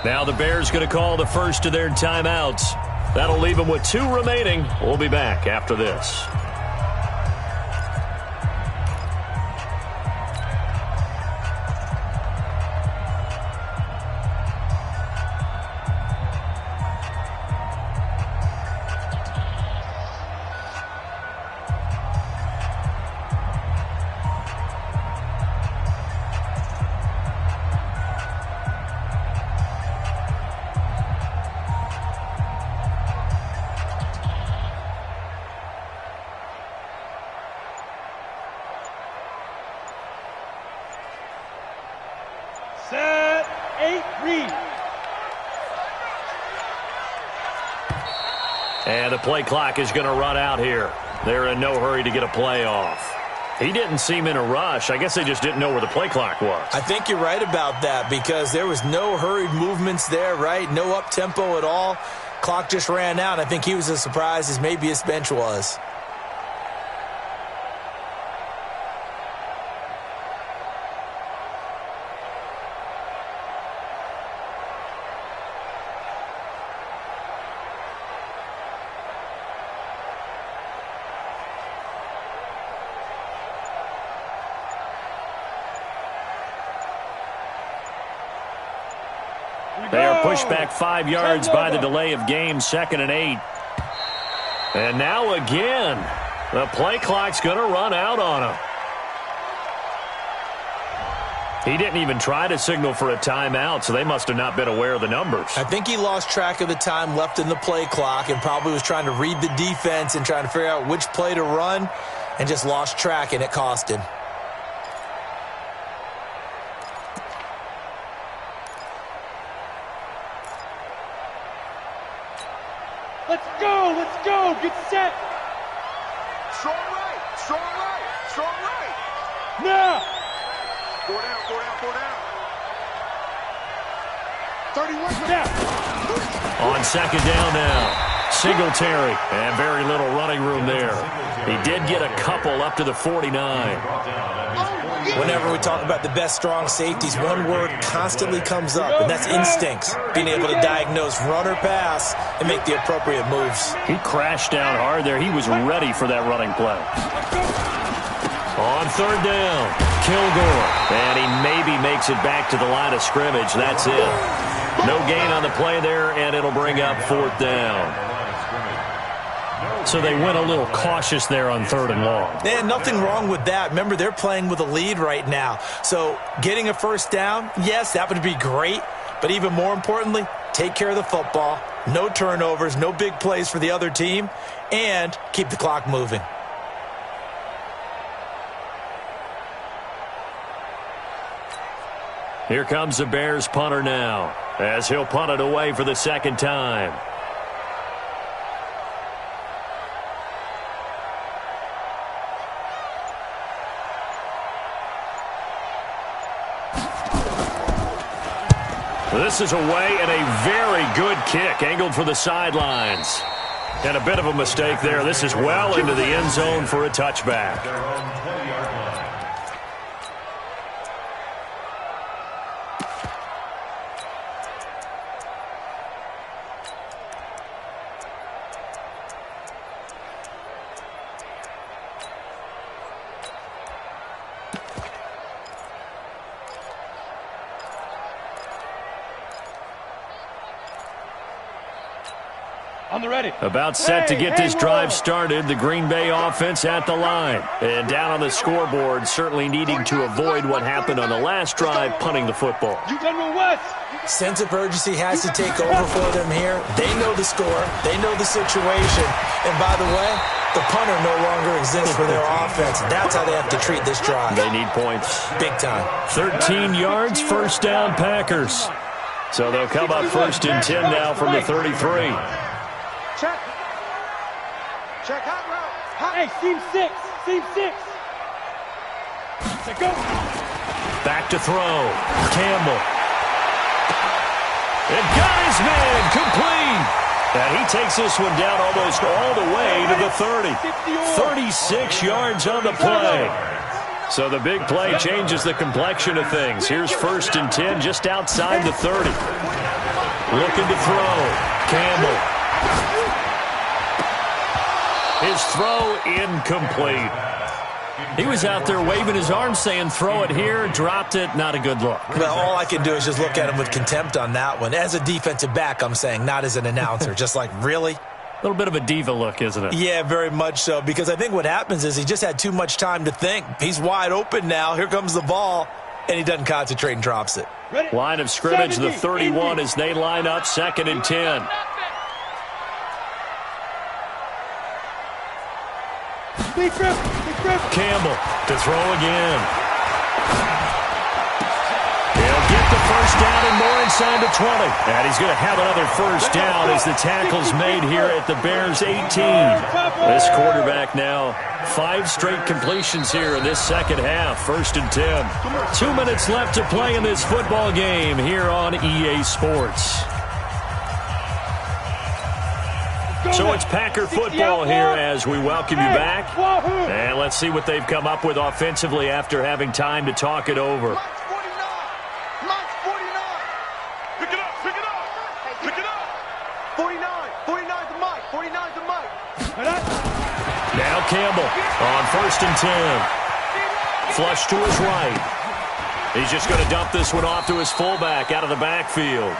[SPEAKER 1] Now the Bears going to call the first of their timeouts. That'll leave them with 2 remaining. We'll be back after this.
[SPEAKER 3] Set, 8, read.
[SPEAKER 1] And the play clock is going to run out here. They're in no hurry to get a play off. He didn't seem in a rush. I guess they just didn't know where the play clock was.
[SPEAKER 5] I think you're right about that because there was no hurried movements there, right? No up-tempo at all. Clock just ran out. I think he was as surprised as maybe his bench was.
[SPEAKER 1] They are pushed back 5 yards by the delay of game, 2nd and 8. And now again, the play clock's going to run out on him. He didn't even try to signal for a timeout, so they must have not been aware of the numbers.
[SPEAKER 5] I think he lost track of the time left in the play clock and probably was trying to read the defense and trying to figure out which play to run and just lost track, and it cost him.
[SPEAKER 3] Let's go, let's go. Get set.
[SPEAKER 6] Strong right. Strong right. Strong right.
[SPEAKER 3] Now.
[SPEAKER 6] 4 down. 4 down. 4 down. 31.
[SPEAKER 3] Now.
[SPEAKER 1] On 2nd down now. Singletary, and very little running room there. He did get a couple up to the 49.
[SPEAKER 5] Whenever we talk about the best strong safeties, one word constantly comes up, and that's instincts. Being able to diagnose run or pass and make the appropriate moves.
[SPEAKER 1] He crashed down hard there. He was ready for that running play. On 3rd down, Kilgore. And he maybe makes it back to the line of scrimmage. That's it. No gain on the play there, and it'll bring up 4th down. So they went a little cautious there on 3rd and long.
[SPEAKER 5] And nothing wrong with that. Remember, they're playing with a lead right now. So getting a 1st down, yes, that would be great. But even more importantly, take care of the football. No turnovers, no big plays for the other team, and keep the clock moving.
[SPEAKER 1] Here comes the Bears punter now, as he'll punt it away for the 2nd time. This is away, and a very good kick, angled for the sidelines. And a bit of a mistake there. This is well into the end zone for a touchback.
[SPEAKER 3] On the ready.
[SPEAKER 1] About set to get this drive started. The Green Bay offense at the line. And down on the scoreboard, certainly needing to avoid what happened on the last drive, punting the football.
[SPEAKER 3] You General West.
[SPEAKER 5] Sense of urgency has to take over for them here. They know the score. They know the situation. And by the way, the punter no longer exists for their offense. That's how they have to treat this drive.
[SPEAKER 1] They need points.
[SPEAKER 5] Big time.
[SPEAKER 1] 13 yards, 1st down Packers. So they'll come up 1st and 10 now from the 33.
[SPEAKER 6] Check. Check hot route.
[SPEAKER 3] Hey, seam 6. Seam 6. Let's go.
[SPEAKER 1] Back to throw. Campbell. And got his man complete. And he takes this one down almost all the way to the 30. 36 yards on the play. So the big play changes the complexion of things. Here's 1st and 10 just outside the 30. Looking to throw. Campbell. His throw incomplete. He was out there waving his arm saying throw it here, dropped it, not a good look.
[SPEAKER 5] Well, all I can do is just look at him with contempt on that one. As a defensive back, I'm saying, not as an announcer. Just like, really?
[SPEAKER 1] A little bit of a diva look, isn't it?
[SPEAKER 5] Yeah, very much so, because I think what happens is he just had too much time to think. He's wide open now. Here comes the ball, and he doesn't concentrate and drops it.
[SPEAKER 1] Line of scrimmage, the 31 as they line up, 2nd and 10. Campbell to throw again. He'll get the first down and more inside the 20. And he's going to have another first down as the tackle's made here at the Bears 18. This quarterback now 5 straight completions here in this second half. 1st and 10. 2 minutes left to play in this football game here on EA Sports. So it's Packer football here as we welcome you back. And let's see what they've come up with offensively after having time to talk it over.
[SPEAKER 6] Mike's 49. Pick it up, pick it up. Pick it up. 49. 49 to Mike. 49 to Mike.
[SPEAKER 1] Now Campbell on 1st and 10. Flush to his right. He's just going to dump this one off to his fullback out of the backfield.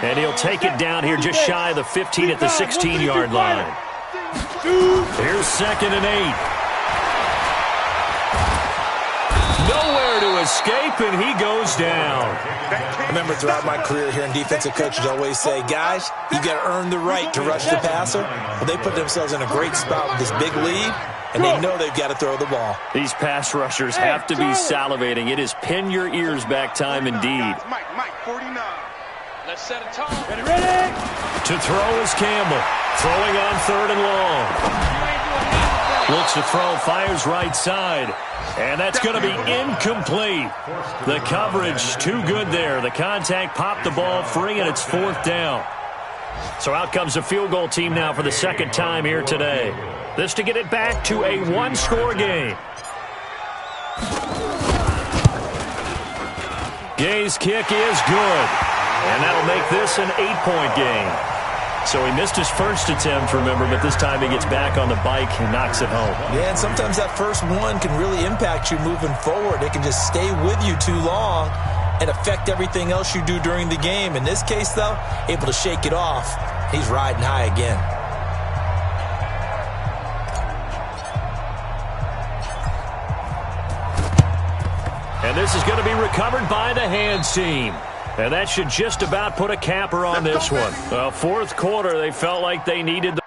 [SPEAKER 1] And he'll take it down here just shy of the 15 at the 16-yard line. Here's 2nd and 8. Nowhere to escape, and he goes down.
[SPEAKER 5] I remember throughout my career here in defensive coaches always say, guys, you got to earn the right to rush the passer. Well, they put themselves in a great spot with this big lead, and they know they've got to throw the ball.
[SPEAKER 1] These pass rushers have to be salivating. It is pin your ears back time indeed.
[SPEAKER 6] Mike, 49.
[SPEAKER 4] Let's set a tone.
[SPEAKER 3] Ready?
[SPEAKER 1] To throw is Campbell. Throwing on 3rd and long. Looks to throw, fires right side. And that's going to be incomplete. The coverage too good there. The contact popped the ball free, and it's 4th down. So out comes the field goal team now for the 2nd time here today. This to get it back to a 1-score game. Gay's kick is good. And that'll make this an 8-point game. So he missed his first attempt, remember, but this time he gets back on the bike and knocks it home.
[SPEAKER 5] Yeah, and sometimes that first one can really impact you moving forward. It can just stay with you too long and affect everything else you do during the game. In this case, though, able to shake it off. He's riding high again.
[SPEAKER 1] And this is going to be recovered by the hands team. And that should just about put a capper on this one. 4th quarter, they felt like they needed the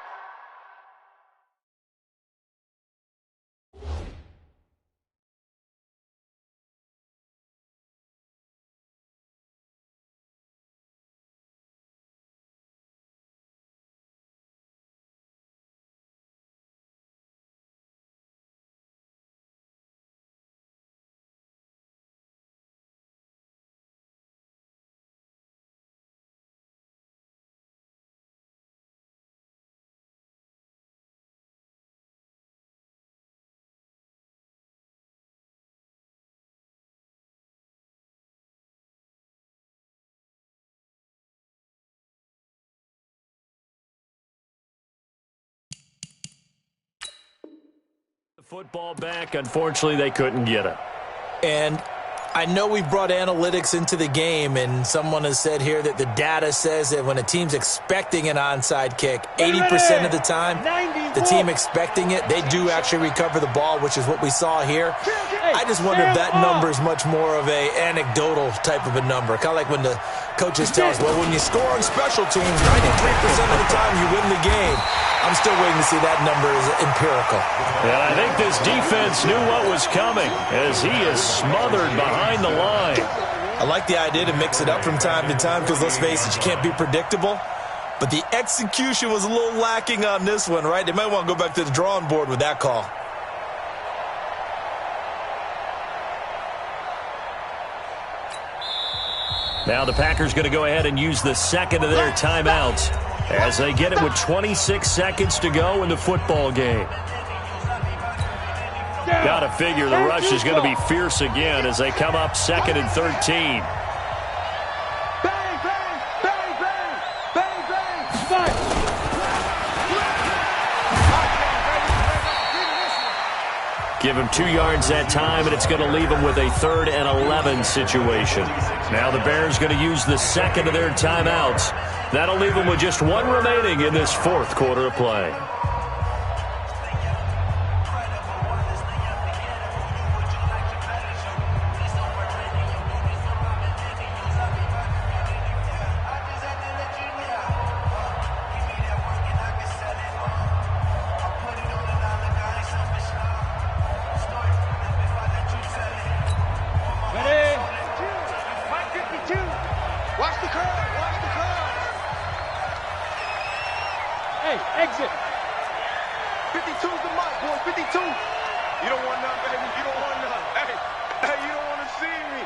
[SPEAKER 1] football back. Unfortunately, they couldn't get it.
[SPEAKER 5] And I know we brought analytics into the game, and someone has said here that the data says that when a team's expecting an onside kick, 80% of the time, the team expecting it, they do actually recover the ball, which is what we saw here. I just wonder if that number is much more of a anecdotal type of a number. Kind of like when the coaches tell us, well, when you score on special teams, 93% of the time you win the game. I'm still waiting to see that number is empirical.
[SPEAKER 1] And I think this defense knew what was coming as he is smothered behind the line.
[SPEAKER 5] I like the idea to mix it up from time to time because, let's face it, you can't be predictable. But the execution was a little lacking on this one, right? They might want to go back to the drawing board with that call.
[SPEAKER 1] Now the Packers going to go ahead and use the second of their timeouts. as they get it with 26 seconds to go in the football game. Got to figure the rush is going to be fierce again as they come up 2nd and 13.
[SPEAKER 6] Bang, bang, bang, bang, bang, bang.
[SPEAKER 1] Give him 2 yards that time, and it's going to leave him with a 3rd and 11 situation. Now the Bears going to use the second of their timeouts. That'll leave them with just 1 remaining in this 4th quarter of play.
[SPEAKER 3] Exit.
[SPEAKER 6] 52's the mic, boys. 52. You don't want none, baby. You don't want none. Hey, you don't want to see me.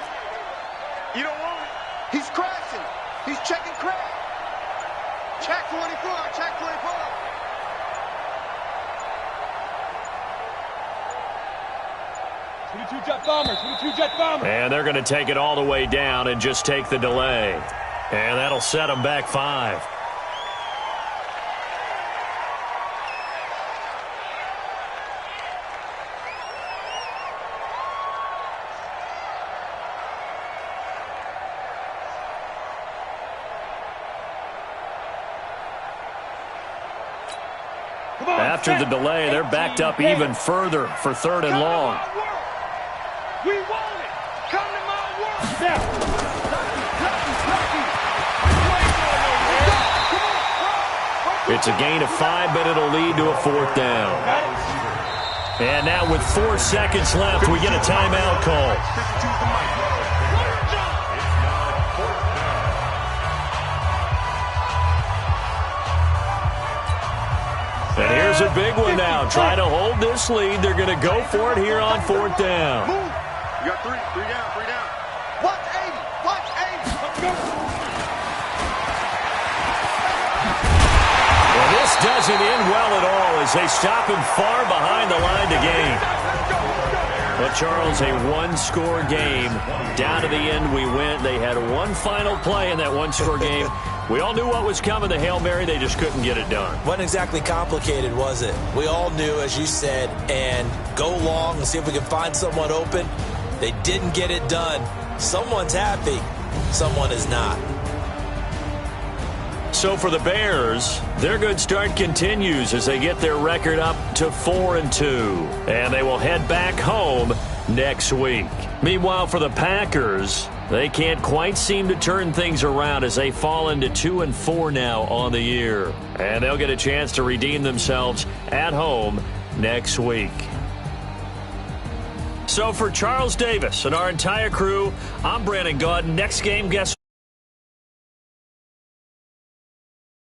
[SPEAKER 6] You don't want it. He's crashing. He's checking crash. Check 24. Check 24.
[SPEAKER 3] Jet bomber. 22 jet bomber.
[SPEAKER 1] And they're going to take it all the way down and just take the delay. And that'll set them back 5. After the delay, they're backed up even further for 3rd and long.
[SPEAKER 6] We want it. Come to my world.
[SPEAKER 1] It's a gain of 5, but it'll lead to a 4th down. And now with 4 seconds left, we get a timeout call. And here's a big one now. Trying to hold this lead. They're going to go for it here on 4th down.
[SPEAKER 6] Move. You got 3 down. Watch 80. Watch 80. Let's go.
[SPEAKER 1] Well, this doesn't end well at all as they stop him far behind the line to gain. But, Charles, a 1-score game. Down to the end we went. They had 1 final play in that 1-score game. We all knew what was coming, the Hail Mary. They just couldn't get it done.
[SPEAKER 5] Wasn't exactly complicated, was it? We all knew, as you said, and go long and see if we can find someone open. They didn't get it done. Someone's happy. Someone is not.
[SPEAKER 1] So for the Bears, their good start continues as they get their record up to 4-2. And they will head back home next week. Meanwhile, for the Packers, they can't quite seem to turn things around as they fall into 2-4 now on the year. And they'll get a chance to redeem themselves at home next week. So for Charles Davis and our entire crew, I'm Brandon Gaudin. Next game, guess